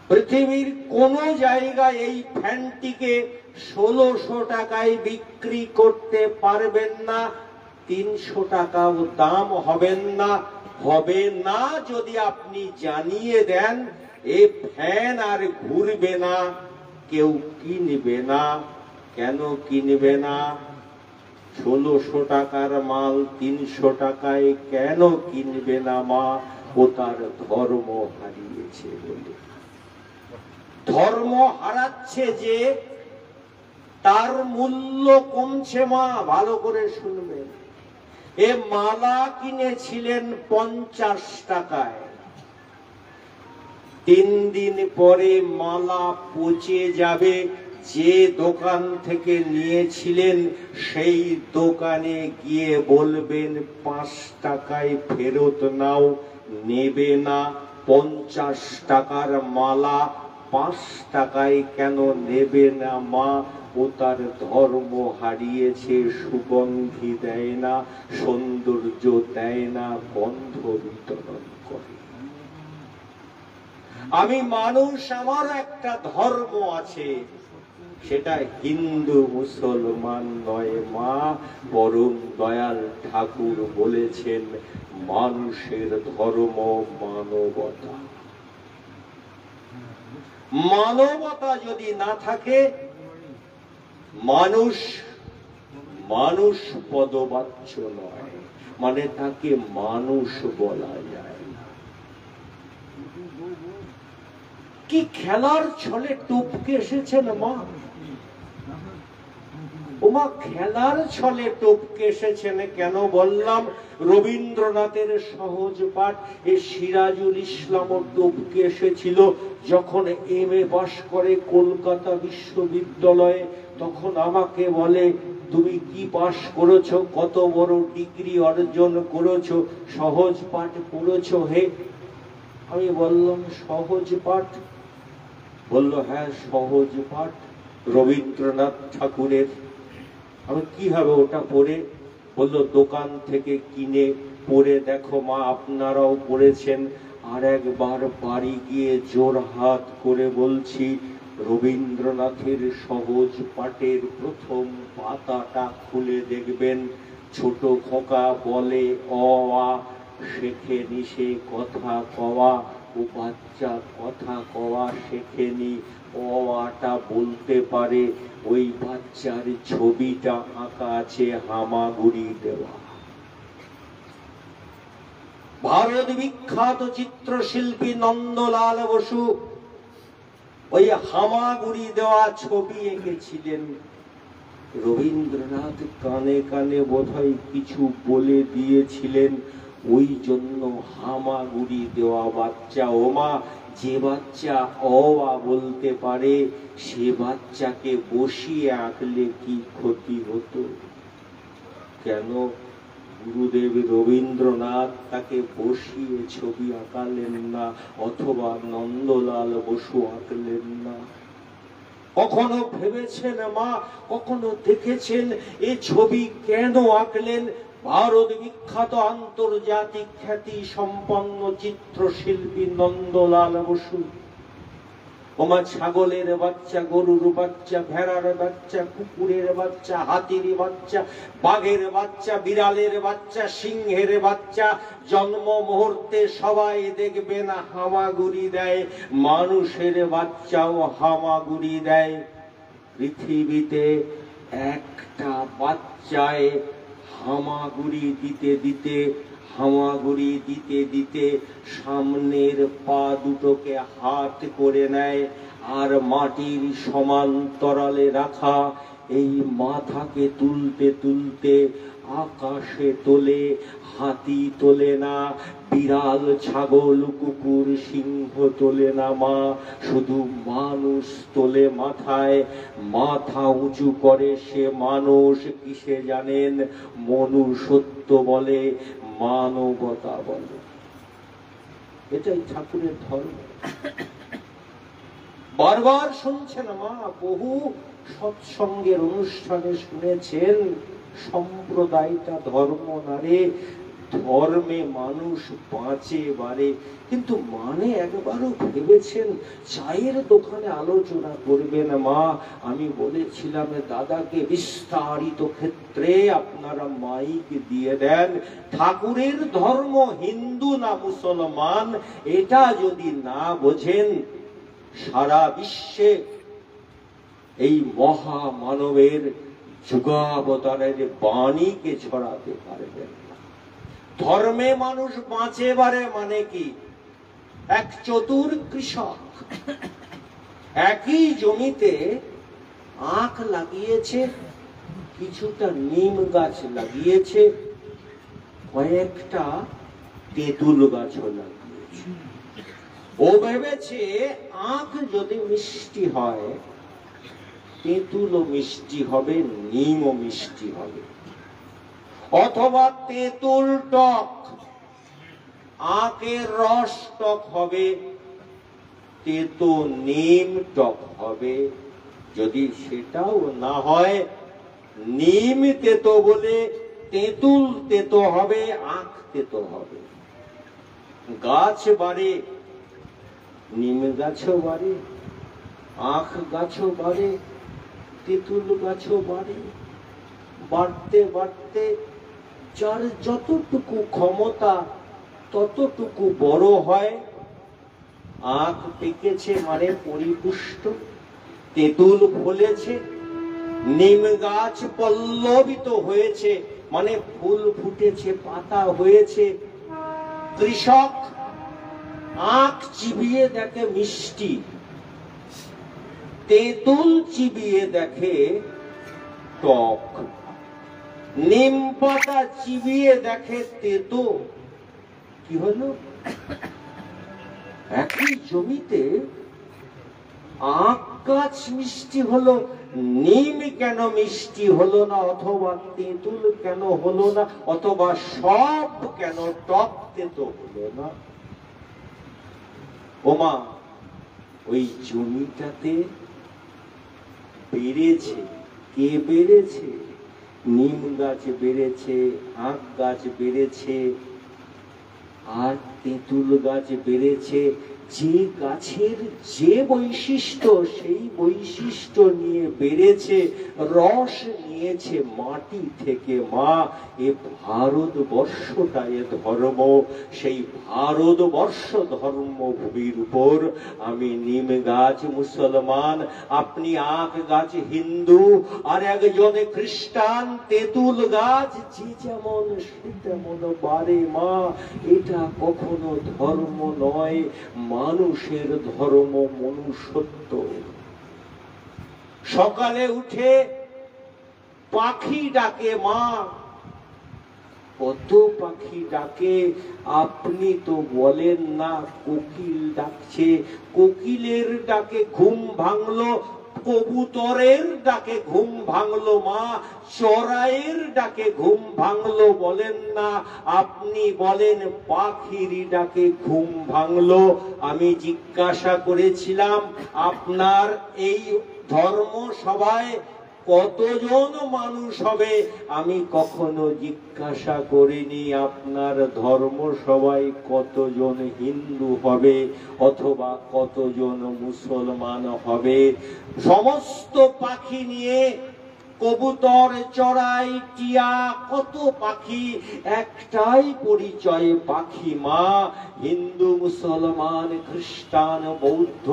পৃথিবীর কোন জায়গায় এই ফ্যানটিকে 1600 টাকায় বিক্রি করতে পারবেন না, 300 টাকাও দাম হবে না যদি আপনি জানিয়ে দেন এ ফ্যান আর ঘুরবে না, কেউ কিনবে না। কেন কিনবে না? 1600 টাকার মাল 300 টাকায় কেন কিনবে না মা? ও তার ধর্ম হারিয়েছে বলে। ধর্ম হারাচ্ছে যে তার মূল্য কমছে মা। ভালো করে শুনবেন, এ মালা কিনেছিলেন 50 টাকায়, 3 দিন পরে মালা পচে যাবে। যে দোকান থেকে নিয়েছিলেন সেই দোকানে গিয়ে বলবেন 5 টাকায় ফেরত নাও, নেবে না। 50 টাকার মালা 5 টাকায় কেন নেবে না মা? ও তার ধর্ম হারিয়েছে। সুগন্ধি দেয় না, সৌন্দর্য দেয় না, গন্ধ বিতরণ করে। আমি মানুষ, আমার একটা ধর্ম আছে, সেটা হিন্দু মুসলমান নয় মা, বরং দয়াল ঠাকুর বলেছেন মানুষের ধর্ম মানবতা। মানবতা যদি না থাকে, মানুষ পদবাচ্য নয়, মানে তাকে মানুষ বলা যায় না। কি খেলার ছলে টপকে এসেছেন মা? ওমা খেলার ছলে টপকে এসেছেন কেন বললাম? রবীন্দ্রনাথের সহজ পাঠ এ সিরাজুল ইসলামও টপকে এসেছিল যখন MA পাস করে কলকাতা বিশ্ববিদ্যালয়ে। তখন আমাকে বলে, তুমি কি পাস করেছো, কত বড় ডিগ্রি অর্জন করেছো, সহজ পাঠ পড়েছো হে? আমি বললাম সহজ পাঠ। বলল হ্যাঁ সহজ পাঠ রবীন্দ্রনাথ ঠাকুরের। আমি কিভাবে ওটা পড়ে? বলল দোকান থেকে কিনে পড়ে দেখো মা, আপনারাও পড়েছেন। আর একবার বাড়ি গিয়ে জোর হাত করে বলছি, রবীন্দ্রনাথের সহজ পাঠের প্রথম পাতাটা খুলে দেখবেন। ছোট খোকা বলে অ আ, শেখেনি সে কথা কওয়া। ও বাচ্চা কথা কওয়া শেখেনি, অ আটা বলতে পারে। ওই বাচ্চার ছবিটা আঁকা আছে হামাগুড়ি দেওয়া। ভারত বিখ্যাত চিত্রশিল্পী নন্দলাল বসু ওই হামাগুড়ি দেওয়া ছবি এঁকেছিলেন। রবীন্দ্রনাথ কানে কানে বোধহয় কিছু বলে দিয়েছিলেন, ওই জন্য হামাগুড়ি দেওয়া বাচ্চা। ওমা, যে বাচ্চা অ আ বলতে পারে সে বাচ্চাকে বসিয়ে আঁকলে কি ক্ষতি হতো? কেন গুরুদেব রবীন্দ্রনাথ তাকে বসিয়ে ছবি আঁকালেন না, অথবা নন্দলাল বসু আঁকলেন না? কখনো ভেবেছেন মা, কখনো দেখেছেন এ ছবি কেন আঁকলেন? ভারত বিখ্যাত আন্তর্জাতিক খ্যাতি সম্পন্ন চিত্রশিল্পী নন্দলাল বসু। ওমা, ছাগলের বাচ্চা, গরুর বাচ্চা, ভেড়ার বাচ্চা, কুকুরের বাচ্চা, হাতির বাচ্চা, বাঘের বাচ্চা, বিড়ালের বাচ্চা, সিংহের বাচ্চা জন্ম মুহূর্তে সবাই দেখবেন হামাগুড়ি দেয়। মানুষের বাচ্চাও হামাগুড়ি দেয়। পৃথিবীতে একটা বাচ্চায় হামাগুড়ি দিতে দিতে সামনের পা দুটোকে হাত করে নেয়, আর মাটির সমান্তরালে রাখা এই মাথাকে তুলতে তুলতে আকাশে তোলে। হাতি তোলে না, বিড়াল, ছাগল, কুকুর, সিংহ তোলে না মা, শুধু মানুষ তোলে মাথায়। মাথা উঁচু করে সে মানুষ কিসে জানেন? মনুষ্যত্ব বলে, মানবতা বলে। এটাই ঠাকুরের ধর্ম। বারবার শুনছেন মা, বহু সৎসঙ্গের অনুষ্ঠানে শুনেছেন সম্প্রদায়টা ধর্ম না রে, ধর্মে মানুষ বাঁচে বাড়ে। কিন্তু মানে একবারও ভেবেছেন চায়ের দোকানে আলোচনা করবেন মা? আমি বলেছিলাম দাদাকে বিস্তারিত ক্ষেত্রে আপনারা মাইক দিয়ে দেন, ঠাকুরের ধর্ম হিন্দু না মুসলমান এটা যদি না বোঝেন সারা বিশ্বে এই মহামানবের যুগাবতারের বাণীকে ছড়াতে পারবেন না। ধর্মে মানুষ বাঁচে বারে মানে কি? এক চতুর কৃষক একই জমিতে আখ লাগিয়েছে, কিছুটা নিম গাছ লাগিয়েছে, কয়েকটা তেঁতুল গাছও লাগিয়েছে। ও ভেবেছে আখ যদি মিষ্টি হয়, তেঁতুলও মিষ্টি হবে, নিমও মিষ্টি হবে। অথবা তেঁতুল টক, আখের রস টক হবে, তেতো নিম টক হবে। যদি সেটাও না হয়, নিম তেতো বলে তেঁতুল তেতো হবে, আখ তেতো হবে। গাছ বাড়ে, নিম গাছও বাড়ে, আখ গাছও বাড়ে, তেঁতুল গাছও বাড়ে। বাড়তে বাড়তে যার যতটুকু ক্ষমতা ততটুকু বড় হয়। আখ পেকেছে মানে পরিপুষ্ট, তেঁতুল ফলেছে, নিম গাছ পল্লবিত হয়েছে মানে ফুল ফুটেছে, পাতা হয়েছে। কৃষক আখ চিবিয়ে দেখে মিষ্টি, তেঁতুল চিবিয়ে দেখে টক, নিম পাতা চিবিয়ে দেখে তেতো। কি হলো? একই জমিতে আখ গাছ মিষ্টি হলো, নিম কেন মিষ্টি হলো না? অথবা তেঁতুল কেন হলো না? অথবা সব কেন টক তেতো হলো না? ওমা, ওই জমিটাতে বেড়েছে, কে বেড়েছে? নিম গাছ বেড়েছে, আখ গাছ বেড়েছে, আর তেঁতুল গাছ বেড়েছে। যে গাছের যে বৈশিষ্ট্য, সেই বৈশিষ্ট্য নিয়ে বেড়েছে, রস নিয়েছে মাটি থেকে। মা, এ ভারতবর্ষটা এ ধর্ম, সেই ভারতবর্ষ ধর্মভূমির উপর আমি নিম গাছ মুসলমান, আপনি আখ গাছ হিন্দু, আর একজনে খ্রিস্টান। তেঁতুল গাছ যে যেমন সে তেমন বাড়ে। মা, এটা কখনো ধর্ম নয়, মানুষের ধর্ম মনুষ্যত্ব। সকালে উঠে পাখি ডাকে মা, কত পাখি ডাকে, আপনি তো বলেন না কোকিল ডাকছে। কোকিলের ডাকে ঘুম ভাঙলো, কবুতরের ডাকে ঘুম ভাঙলো মা, চড়াইয়ের ডাকে ঘুম ভাঙলো বলেন না, আপনি বলেন পাখির ডাকে ঘুম ভাঙলো। আমি জিজ্ঞাসা করেছিলাম আপনার এই ধর্ম সভায় কতজন মানুষ হবে? আমি কখনো জিজ্ঞাসা করিনি আপনার ধর্ম সভায় কতজন হিন্দু হবে অথবা কতজন মুসলমান হবে। সমস্ত পাখি নিয়ে, কবুতর, চড়াই, টিয়া, কত পাখি, একটাই পরিচয় পাখি মা। হিন্দু, মুসলমান, খ্রিস্টান, বৌদ্ধ,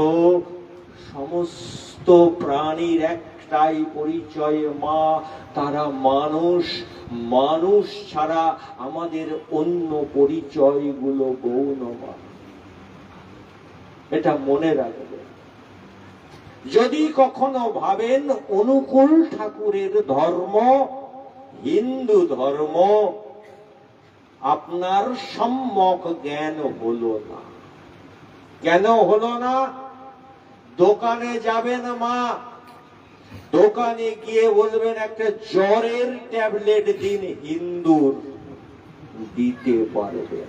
সমস্ত প্রাণীর একটাই পরিচয় মা, তারা মানুষ। মানুষ ছাড়া আমাদের অন্য পরিচয়গুলো গৌণ মা, এটা মনে রাখবে। যদি কখনো ভাবেন অনুকূল ঠাকুরের ধর্ম হিন্দু ধর্ম, আপনার সম্যক জ্ঞান হলো না। কেন হলো না? দোকানে যাবেন মা, দোকানে গিয়ে বলবেন একটা জ্বরের ট্যাবলেট দিন, হিন্দুর দিতে পারবে।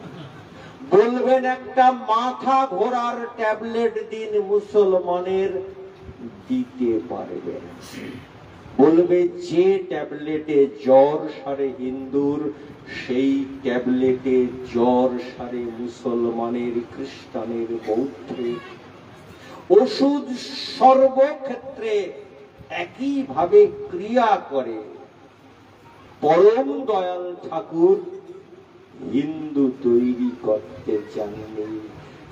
বলবেন একটা মাথা ঘোরার ট্যাবলেট দিন, মুসলমানের দিতে পারবে। বলবে যে ট্যাবলেটে জ্বর সারে হিন্দুর, সেই ট্যাবলেটে জ্বর সারে মুসলমানের, খ্রিস্টানের, বৌদ্ধের। ওষুধ সর্বক্ষেত্রে একইভাবে ক্রিয়া করে। পরম দয়াল ঠাকুর হিন্দু তৈরি করতে চাননি,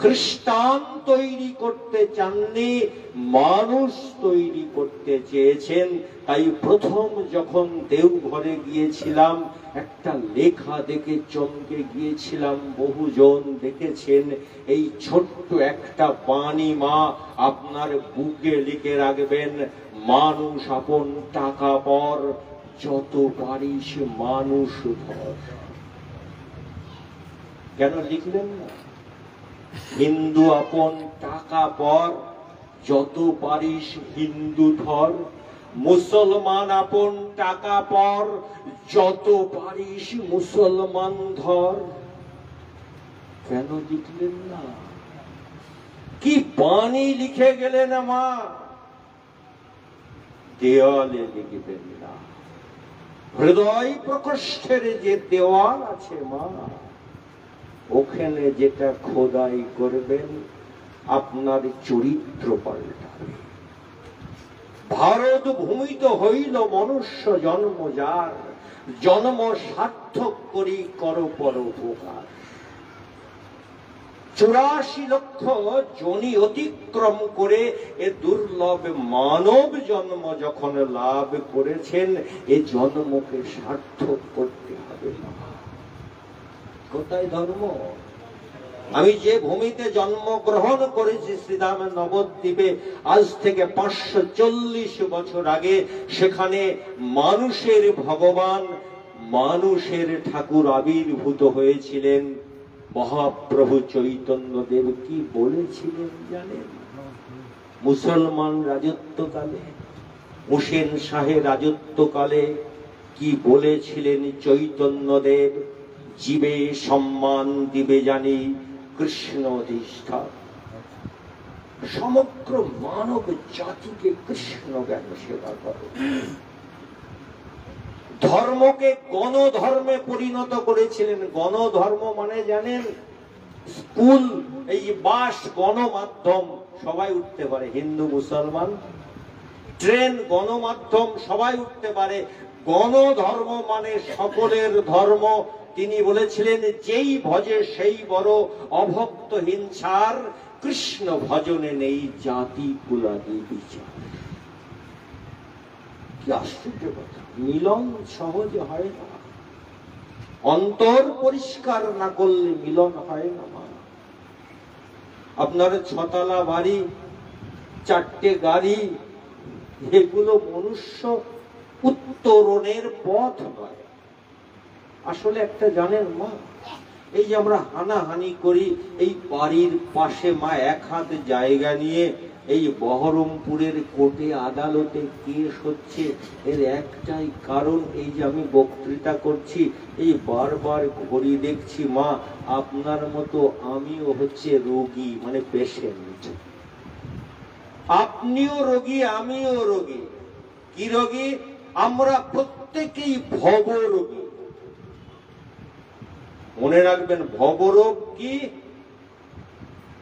খ্রিস্টান তৈরি করতে চাননি, মানুষ তৈরি করতে চেয়েছেন। তাই প্রথম যখন দেওঘরে গিয়েছিলাম, একটা লেখা দেখে চমকে গিয়েছিলাম। বহুজন দেখেছেন, এই ছোট্ট একটা বাণী মা আপনার বুকে লিখে রাখবেন, মানুষ আপন টাকা পর, যত পারিস মানুষ ধর। কেন লিখলেন না? হিন্দু আপন টাকা পর, যত পারিস হিন্দু ধর। মুসলমান আপন টাকা পর, যত পারিস মুসলমান ধর। কেন লিখলেন না? কি বাণী লিখে গেলেন মা! দেওয়ালে লিখবেন না, হৃদয় প্রকোষ্ঠের যে দেওয়াল আছে মা, ওখানে যেটা খোদাই করবেন আপনার চরিত্র পাল্টাবে। ভারত ভূমিত হইল মনুষ্য জন্ম যার, জন্ম সার্থক করি কর পরোপকার। 84 লক্ষ জনি অতিক্রম করে এ দুর্লভ মানব জন্ম যখন লাভ করেছেন, এ জন্মকে সার্থক করতে হবে। কোথায় ধর্ম? আমি যে ভূমিতে জন্মগ্রহণ করেছি শ্রীধাম নবদ্বীপে, আজ থেকে 540 বছর আগে, সেখানে মানুষের ভগবান, মানুষের ঠাকুর আবির্ভূত হয়েছিলেন। মহাপ্রভু চৈতন্য দেব কি বলেছিলেন জানেন? মুসলমান রাজত্বকালে, হোসেন শাহের রাজত্বকালে কি বলেছিলেন চৈতন্য দেব? জীবে সম্মান দিবে জানি কৃষ্ণ অধিষ্ঠান। সমগ্র মানব জাতিকে কৃষ্ণ জ্ঞান সেবা করো। ধর্মকে গণধর্মে পরিণত করেছিলেন। গণধর্ম মানে জানেন? স্কুল, এই বাস গণমাধ্যম, সবাই উঠতে পারে, হিন্দু মুসলমান। ট্রেন গণমাধ্যম, সবাই উঠতে পারে। গণধর্ম মানে সকলের ধর্ম। তিনি বলেছিলেন, যেই ভজে সেই বড়, অভক্ত হিংসার, কৃষ্ণ ভজনে নেই জাতি কুলাদি বিচার। কি আশ্চর্য কথা! মিলন সহজে হয় না, অন্তর পরিষ্কার না করলে মিলন হয় না। আপনার 6 তলা বাড়ি, 4টে গাড়ি, এগুলো মনুষ্য উত্তরণের পথ নয়। আসলে একটা জানেন মা, এই যে আমরা হানাহানি করি, এই বাড়ির পাশে মা 1 হাত জায়গা নিয়ে এই বহরমপুরের কোর্টে আদালতে কেস হচ্ছে, এর একটাই কারণ, এই যে আমি বক্তৃতা করছি, এই বারবার ঘড়ি দেখছি মা, আপনার মতো আমিও হচ্ছে রোগী, মানে পেশেন্ট। আপনিও রোগী, আমিও রোগী। কি রোগী? আমরা প্রত্যেকেই ভবরোগী। মনে রাখবেন, ভবরোগ কি?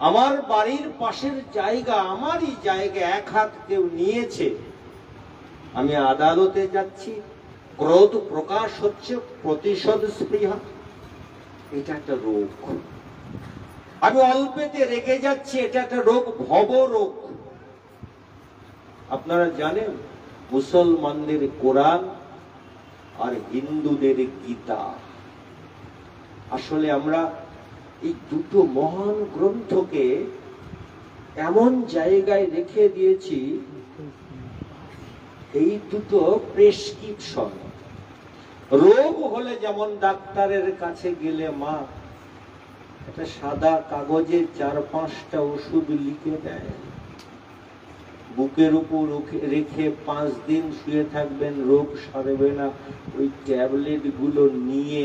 আমার বাড়ির পাশের জায়গা, আমারই জায়গা, 1 হাত কেউ নিয়েছে, আমি আদালতে যাচ্ছি, ক্রোধ প্রকাশ হচ্ছে, প্রতিশোধ স্পৃহা, এটা একটা রোগ। আমি অল্পেতে রেগে যাচ্ছি, এটা একটা রোগ, ভবরোগ। আপনারা জানেন, মুসলমানদের কোরআন আর হিন্দুদের গীতা, আসলে আমরা এই দুটো মহান গ্রন্থকে এমন জায়গায় রেখে দিয়েছি, এই দুটো প্রেসক্রিপশন। রোগ হলে যেমন ডাক্তারের কাছে গেলে মা একটা সাদা কাগজে 4-5টা ওষুধ লিখে দেয়, বুকের উপর রেখে 5 দিন শুয়ে থাকবেন, রোগ সারবে না, ওই ট্যাবলেট গুলো নিয়ে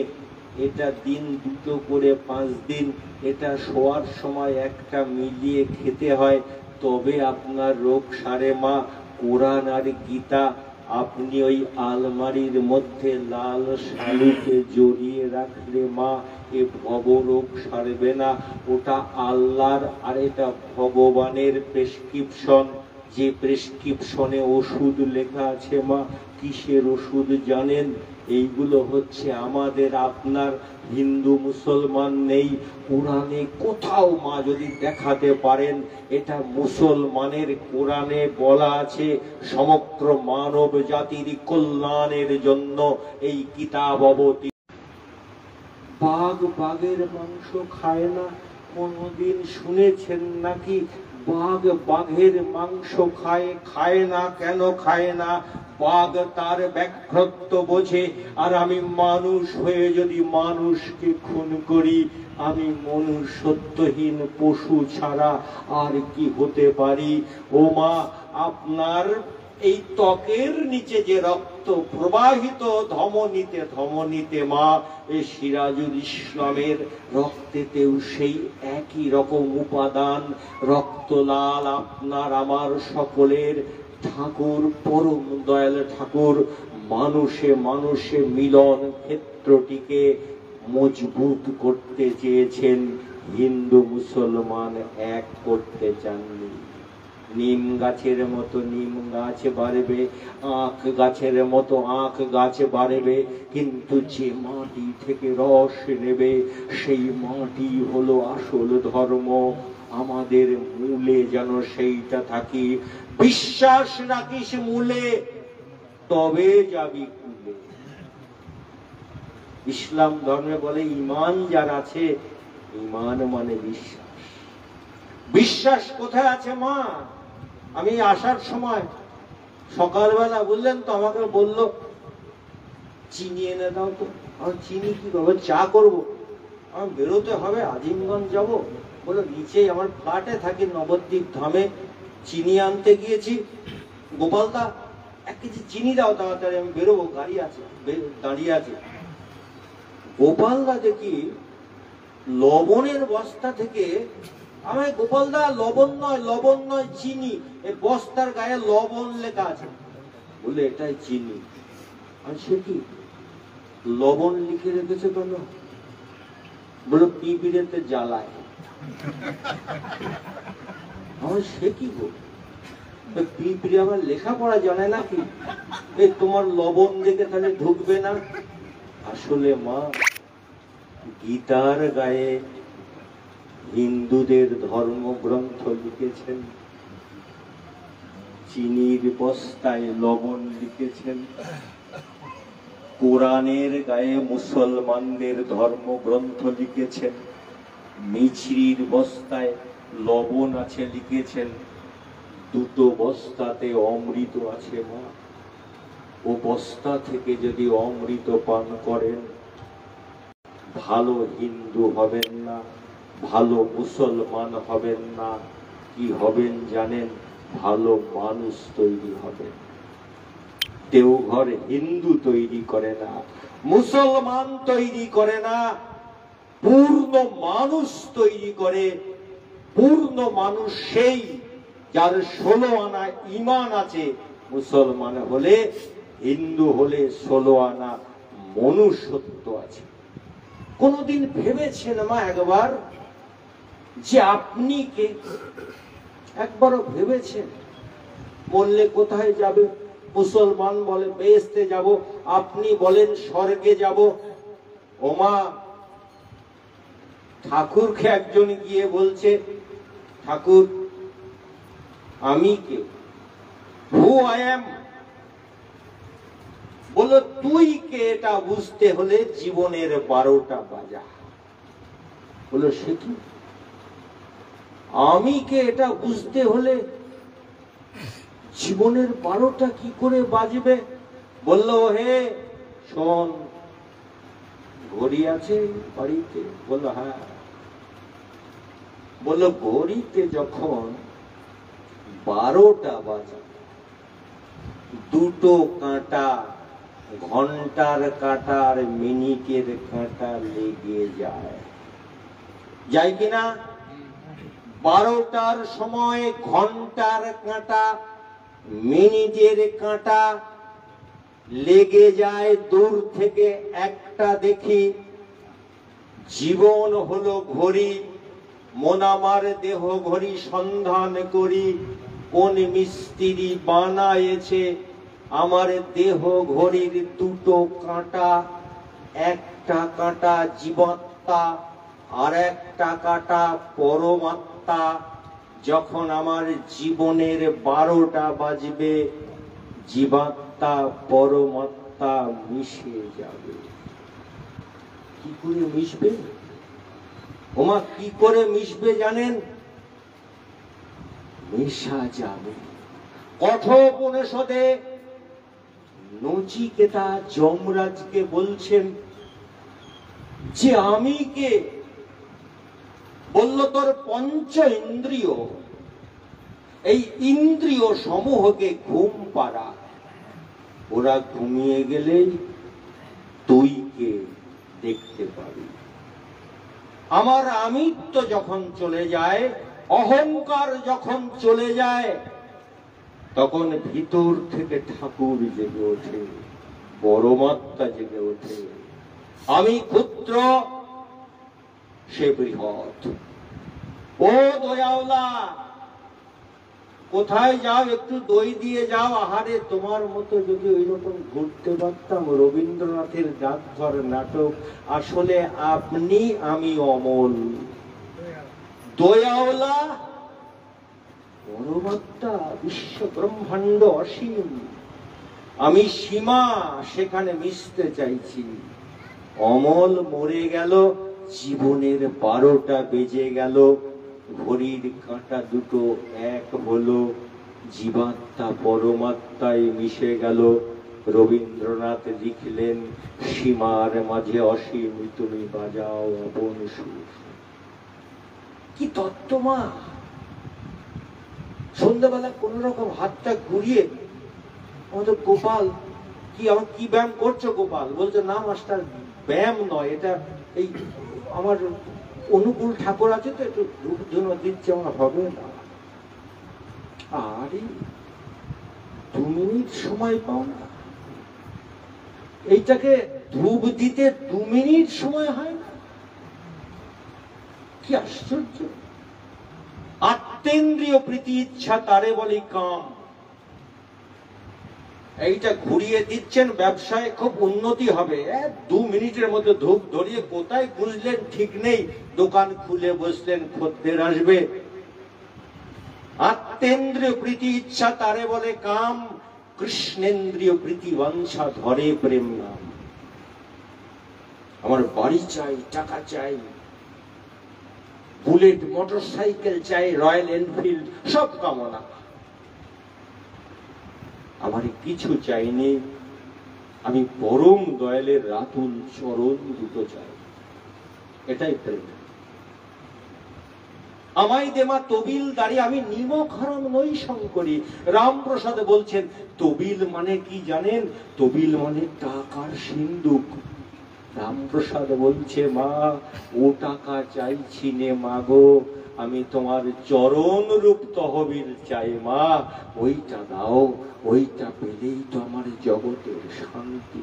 এটা দিন 2টো করে 5 দিন, এটা শোয়ার সময় একটা মিলিয়ে খেতে হয়, তবে আপনার রোগ সারে মা। কোরআন আর গীতা আপনি ওই আলমারির মধ্যে লাল শালুকে জড়িয়ে রাখলে মা এ ভবরোগ সারবে না। ওটা আল্লাহর আর এটা ভগবানের প্রেসক্রিপশন। যে প্রেসক্রিপশনে ওষুধ লেখা আছে মা, কিসের ওষুধ জানেন? এইগুলো হচ্ছে আমাদের আপনার হিন্দু মুসলমান নেই, কোরআনে কোথাও মা যদি দেখাতে পারেন এটা মুসলমানের কোরআনে বলা আছে সমগ্র মানব জাতির কল্যাণের জন্য এই কিতাব অবতীর্ণ। বাঘ বাঘের মাংস খায় না, কোনদিন শুনেছেন নাকি? বাঘ বাঘের মাংস খায়, খায় না কেন খায় না? বাঘ তার ব্যাঘ্রত্ব বোঝে, আর আমি মানুষ হয়ে যদি মানুষকে খুন করি, আমি মনুষ্যত্বহীন পশু ছাড়া আর কি হতে পারি? ও মা, আপনার এই ত্বকের নিচে যে রক্ত প্রবাহিত ধমনীতে ধমনীতে মা, এই সিরাজুল ইসলামের রক্তেতেও সেই একই রকম উপাদান, রক্ত লাল আপনার আমার সকলের। ঠাকুর পরম দয়াল ঠাকুর মানুষে মানুষে মিলন ক্ষেত্রটিকে মজবুত করতে চেয়েছেন, হিন্দু মুসলমান এক করতে চাননি। নিম গাছের মতো নিম গাছ বাড়বে, আখ গাছের মতো আখ গাছ বাড়বে, কিন্তু যে মাটি থেকে রস নেবে সেই মাটি হলো আসল ধর্ম। আমাদের মূলে যেন সেইটা থাকি। বিশ্বাস রাখিস মূলে, তবে যাবি কুলে। ইসলাম ধর্মে বলে ঈমান যার আছে, ঈমান মানে বিশ্বাস। বিশ্বাস কোথায় আছে মা? আমি আসার সময় সকালবেলা বুঝলেন তো, আমাকে বললো চিনি এনে দাও তো। আমি চিনি কি করবো? চা করবো। আমার বেরোতে হবে, আজিমগঞ্জ যাব। বলে নিচেই আমার ফ্ল্যাটে থাকি নবদ্বীপ ধামে, চিনি আনতে গিয়েছি। গোপালদা 1 কেজি চিনি দাও তাড়াতাড়ি, আমি বেরোবো, গাড়ি আছে দাঁড়িয়ে আছে। গোপালদা দেখি লবণের বস্তা থেকে, আমি গোপালদা লবণ নয় চিনি, এই বস্তার গায়ে লবণ লেখা আছে। বলে এটাই চিনি। আমি সে কি লবণ লিখে রেখেছে কেন? বলো পিঁপড়েতে জ্বালায়। আমার সে কি গো, পিঁপড়ে আমার লেখাপড়া জানে নাকি? এই তোমার লবণ দেখে তাহলে ঢুকবে না? আসলে মা, গীতার গায়ে হিন্দুদের ধর্মগ্রন্থ লিখেছেন, চিনির বস্তায় লবণ লিখেছেন। কোরআনের গায়ে মুসলমানদের ধর্মগ্রন্থ লিখেছেন, মিছরির বস্তায় লবণ আছে লিখেছেন। দুটো বস্তাতে অমৃত আছে মা। ও বস্তা থেকে যদি অমৃত পান করেন, ভালো হিন্দু হবেন না, ভালো মুসলমান হবেন না, কি হবেন জানেন? ভালো মানুষ তৈরি হবেন। দেওঘর হিন্দু তৈরি করে না, মুসলমান তৈরি করে না, পূর্ণ মানুষ তৈরি করে। পূর্ণ মানুষ সেই যার 16 আনা ঈমান আছে। মুসলমান হলে, হিন্দু হলে 16 আনা মনুষ্যত্ব আছে। কোনদিন ভেবেছেন মা একবার যে আপনি কে? একবারও ভেবেছেন? বললে কোথায় যাবে? মুসলমান বলে বেহেশতে যাব, আপনি বলেন স্বর্গে যাব। ওমা, ঠাকুরকে একজন গিয়ে বলছে, ঠাকুর আমি কে? Who I am. বলল তুই কে এটা বুঝতে হলে জীবনের 12টা বাজা। বলল সে কি? আমি কে এটা বুঝতে হলে জীবনের 12টা কি করে বাজবে? বলল হে শোন, ঘড়ি আছে বাড়িতে? বলল হ্যাঁ। বলল ঘড়িতে যখন 12টা বাজে, দুটো কাঁটা, ঘন্টার কাঁটা আর মিনিটের কাঁটা লেগে যায়, যায় কিনা? 12টার সময় ঘন্টার কাঁটা, মিনিটের কাঁটা লেগে যায় দূর থেকে একটা দেখি, জীবন হলো ঘড়ি, মন আমার দেহ ঘড়ি সন্ধান করি, কোন মিস্ত্রি বানায়েছে আমার দেহ ঘড়ির দুটো কাঁটা, একটা কাঁটা জীবাত্মা আর একটা কাঁটা পরমাত্মা। যখন আমার জীবনের 12টা বাজবে, জীবাত্মা পরমাত্মা মিশে যাবে। কি করে মিশবে? ওমা কি করে মিশবে জানেন? মেশা যাবে। কঠোপনিষদে নচিকেতা যমরাজকে বলছেন যে আমি কে? বলল তোর পঞ্চ ইন্দ্রিয়, এই ইন্দ্রিয় সমূহকে ঘুম পাড়া। ওরা ঘুমিয়ে গেলেই তুই কে দেখতে পাবি। আমার আমিত্ব যখন চলে যায়, অহংকার যখন চলে যায়, তখন ভিতর থেকে ঠাকুর জেগে ওঠে, পরমাত্মা জেগে ওঠে। আমি ক্ষুদ্র, সে বৃহৎ। ও দয়াওলা, কোথায় যাও? একটু দই দিয়ে যাও। আহারে, তোমার মতো যদি ওই রকম ঘুরতে পারতাম। রবীন্দ্রনাথের ডাকঘর নাটক। আসলে আপনি আমি অমল। দয়াওলা পরমাত্মা, বিশ্ব ব্রহ্মাণ্ড অসীম, আমি সীমা, সেখানে মিশতে চাইছি। অমল মরে গেল, জীবনের 12টা বেজে গেল, ঘড়ির কাঁটা দুটো এক হলো, জীবাত্মা পরমাত্মায় মিশে গেল। রবীন্দ্রনাথ লিখলেন, সীমার মাঝে অসীম তুমি বাজাও আপন সুর। কি তত্ত্ব মা! সন্ধ্যাবেলা কোন রকম হাতটা ঘুরিয়ে আমাদের গোপাল, কি আমার কি ব্যায়াম করছো গোপাল? বলছে না মাস্টার, ব্যায়াম নয়, এটা এই আমার অনুকূল ঠাকুর আছে তো, একটু ধূপ ধুনো দিচ্ছে, আমার হবে না। আরে 2 মিনিট সময় পাও না? এইটাকে ধূপ দিতে 2 মিনিট সময় হয় না? কি আশ্চর্য! আত্মেন্দ্রিয় প্রীতি ইচ্ছা তারে বলি কাম। এইটা ঘুরিয়ে দিচ্ছেন, ব্যবসায় খুব উন্নতি হবে। 2 মিনিটের মধ্যে ধূপ ধরিয়ে কোথায় বুঝলেন ঠিক নেই, দোকান খুলে বসলেন, খদ্দের আসবে। আত্মেন্দ্রিয় প্রীতি ইচ্ছা তারে বলে কাম, কৃষ্ণেন্দ্রিয় প্রীতি বাঞ্ছা ধরে প্রেম নাম। আমার বাড়ি চাই, টাকা চাই, বুলেট মোটর সাইকেল চাই, রয়্যাল এনফিল্ড, সব কামনা। আমার কিছু চাইনি, আমি পরম দয়ালের রাতুল চরণ দুটো চাই। এটাই প্রেম। আমায় দেমা তবিল দাঁড়িয়ে, আমি নিমক হারাম নই শঙ্করী। রামপ্রসাদ বলছেন তবিল মানে কি জানেন? তবিল মানে টাকার সিন্ধুক। রামপ্রসাদ বলছে মা, ও টাকা চাইছি নে মাগো, আমি তোমার চরণ রূপ তহবিল চাই মা, ওইটা দাও, ওইটা পেলেই তো আমার জগতের শান্তি।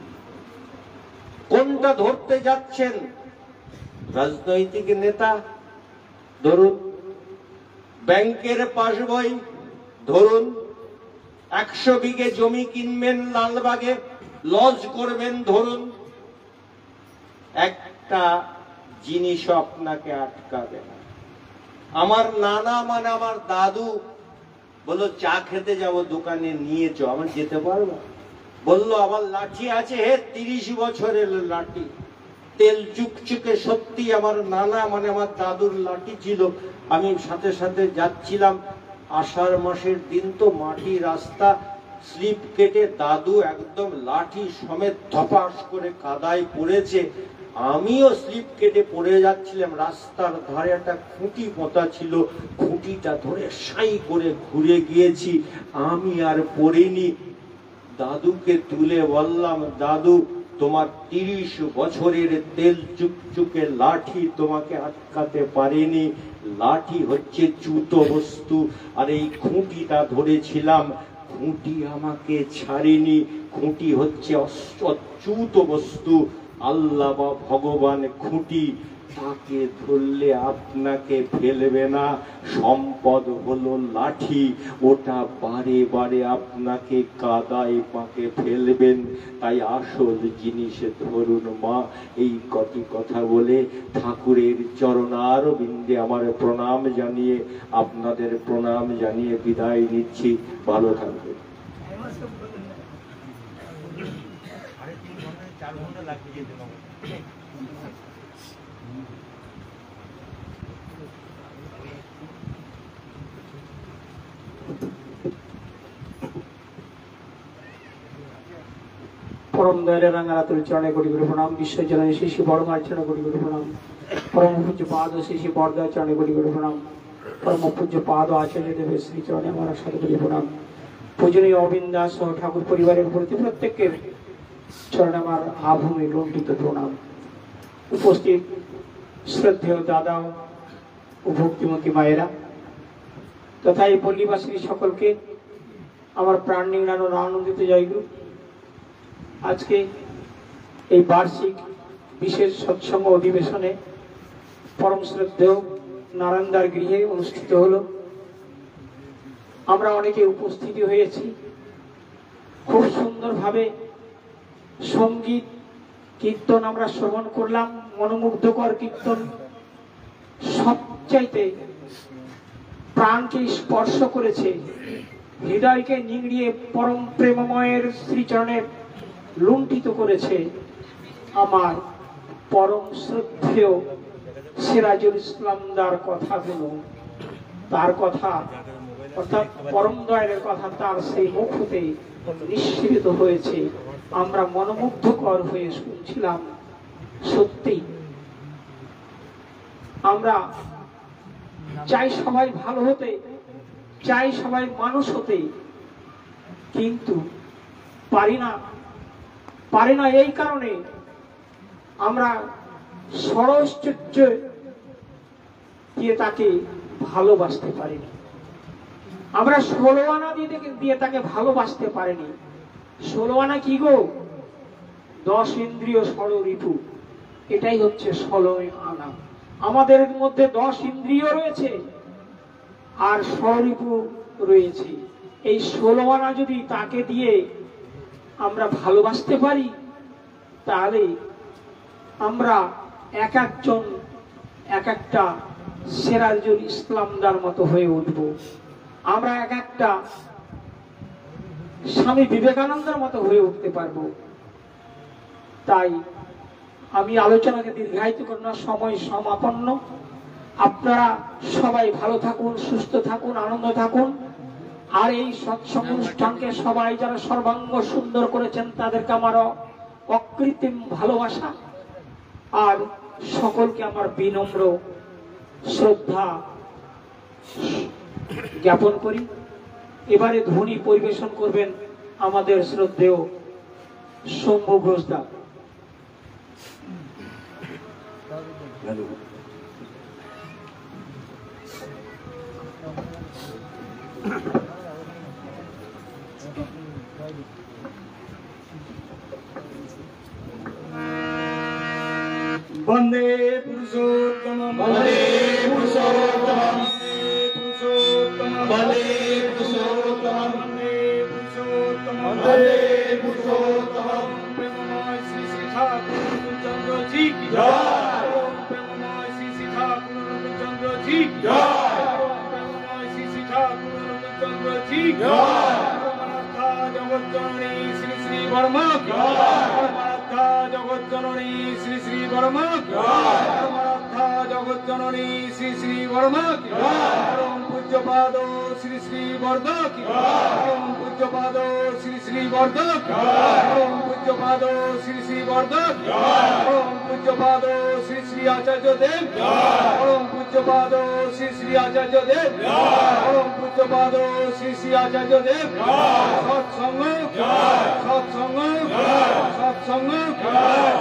কোনটা ধরতে যাচ্ছেন? রাজনৈতিক নেতা ধরুন, ব্যাংকের পাসবই ধরুন, 100 বিঘে জমি কিনবেন লালবাগে, লজ করবেন ধরুন, একটা জিনিস আপনাকে আটকাবে না। আমার নানা মানে আমার দাদু বললো চা খেতে যাব, দোকানে নিয়ে চো। আমার যেতে পারবো? বললো আমার লাঠি আছে, হে 30 বছরের লাঠি, তেল চুকচুকে। সত্যি আমার নানা মানে আমার দাদুর লাঠি ছিল। আমি সাথে সাথে যাচ্ছিলাম, আষাঢ় মাসের দিন তো, মাটি রাস্তা, স্লিপ কেটে দাদু একদম লাঠি সমেত ধপাস করে কাদায় পড়েছে। আমিও স্লিপ কেটে পড়ে যাচ্ছিলাম। রাস্তার ধারে একটা খুঁটি পোঁতা ছিল, খুঁটিটা ধরে সাই করে ঘুরে গিয়েছি। আমি আর পড়িনি। দাদুকে তুলে বললাম, দাদু তোমার 30 বছরের তেল চুকচুকে লাঠি তোমাকে আটকাতে পারেনি। লাঠি হচ্ছে চ্যুত বস্তু, আর এই খুঁটিটা ধরেছিলাম। খুঁটি আমাকে ছাড়েনি। খুঁটি হচ্ছে অচ্যুত বস্তু, আল্লাহ বা ভগবান খুঁটি। তাকে ধরলে আপনাকে ফেলবে না। সম্পদ হলো লাঠি, ওটা বারে বারে আপনাকে কাদায় পাকে ফেলবেন। তাই আসল জিনিসে ধরুন মা। এই কটি কথা বলে ঠাকুরের চরণারবিন্দে আমার প্রণাম জানিয়ে, আপনাদের প্রণাম জানিয়ে বিদায় নিচ্ছি। ভালো থাকবেন। পরম দয়ালে রাঙ্গারাতুল চরণে কোটি কোটি প্রণাম। বিশ্বজননী শ্রী শ্রী বড়মার চরণে কোটি কোটি প্রণাম। পরম পূজ্য পাদ শ্রী শ্রী বরদার চরণে কোটি কোটি প্রণাম। পরম পূজ্য পাদ আচার্য দেবের শ্রী চরণে আমার সাথে কোটি প্রণাম। পূজনীয় অবিন্দাস সহ ঠাকুর পরিবারের প্রতি প্রত্যেকের চরণে আমার আভূমি লুণ্ঠিত প্রণাম। উপস্থিত শ্রদ্ধেয় দাদা ও ভক্তিমতী মায়েরা তথা এই পল্লীবাসী সকলকে আমার প্রাণ নিংড়ানোর আনন্দিত জয়গুরু। আজকে এই বার্ষিক বিশেষ সৎসঙ্গ অধিবেশনে পরম শ্রদ্ধেয় নারায়ণদার গৃহে অনুষ্ঠিত হলো। আমরা অনেকে উপস্থিতি হয়েছি। খুব সুন্দরভাবে সঙ্গীত কীর্তন আমরা শ্রবণ করলাম, মনোমুগ্ধকর কীর্তন। সবচাইতে প্রাণকে স্পর্শ করেছে, হৃদয়কে নিংড়িয়ে পরম প্রেমময়ের শ্রীচরণে লুণ্ঠিত করেছে আমার পরম শ্রদ্ধেয় সিরাজুল ইসলামদার কথাগুলো। তার কথা অর্থাৎ পরম দয়ালের কথা তার সেই মুখ হতে নিঃসৃত হয়েছে। আমরা মনোমুগ্ধকর হয়ে শুনছিলাম। সত্যি আমরা চাই সবাই ভালো হতে, চাই সবাই মানুষ হতে, কিন্তু পারি না এই কারণে আমরা ষড়শ্চর্য দিয়ে তাকে ভালোবাসতে পারিনি। আমরা 16 আনা দিয়ে তাকে ভালোবাসতে পারিনি। 16 আনা কি গো? 10 ইন্দ্রিয় 16 ঋতু, এটাই হচ্ছে 16 আনা। আমাদের মধ্যে 10 ইন্দ্রিয় রয়েছে আর 16 ঋতু রয়েছে। এই 16 আনা যদি তাকে দিয়ে আমরা ভালোবাসতে পারি, তাহলে আমরা এক একজন এক একটা সিরাজুল ইসলামদার মতো হয়ে উঠব। আমরা এক একটা স্বামী বিবেকানন্দের মতো হয়ে উঠতে পারব। তাই আমি আলোচনাকে দীর্ঘায়িত করার সময় সমাপন্ন। আপনারা সবাই ভালো থাকুন, সুস্থ থাকুন, আনন্দ থাকুন। আর এই সৎসঙ্গ অনুষ্ঠানকে সবাই যারা সর্বাঙ্গ সুন্দর করেছেন তাদেরকে আমার অকৃত্রিম ভালোবাসা আর সকলকে আমার বিনম্র শ্রদ্ধা জ্ঞাপন করি। এবারে ধ্বনি পরিবেশন করবেন আমাদের শ্রদ্ধেয় শম্ভু ঘোষদা। वंदे पुरुषोत्तम वंदे पुरुषोत्तम वंदे पुरुषोत्तम वंदे पुरुषोत्तम वंदे पुरुषोत्तम प्रेममय श्री श्री ठाकुर चंद्र जी की जय। प्रेममय श्री श्री ठाकुर चंद्र जी की जय। प्रेममय श्री श्री ठाकुर चंद्र जी की जय। परमात्मा जगत जननी श्री श्री वर्मा की जय। जगत जननी श्री श्री वर्मा परमात्मा जगत जननी श्री श्री वर्मा परम पूज्य पाद श्री श्री वर्धा की परम पूज्य पाद श्री श्री वर्धा की परम पूज्य पाद श्री श्री वर्धा की परम पूज्य पाद श्री श्री आचार्य देव परम पूज्य पाद श्री श्री आचार्य देव परम पूज्य पाद श्री श्री आचार्य देव सत्संग सत्संग सत्संग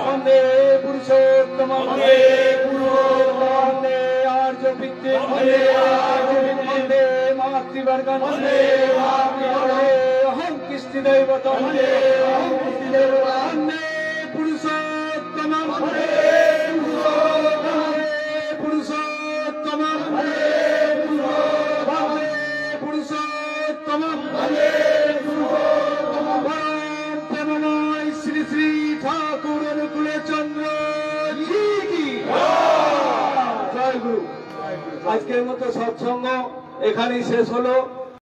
वंदे पुरुषोत्तम वंदे पुरुषोत्तम वंदे आर्य विद्ये वंदे आर्य विद्ये वंदे मातृवर्गन वंदे मातृवर्गन ইষ্টদৈবতম বন্দে পুরুষোত্তমম পুরুষোত্তমম পুরুষোত্তমম প্রেমময় শ্রী শ্রী ঠাকুর অনুকূলচন্দ্র জি কি জয় গুরু। আজকের মতো সৎসঙ্গ এখানেই শেষ হলো।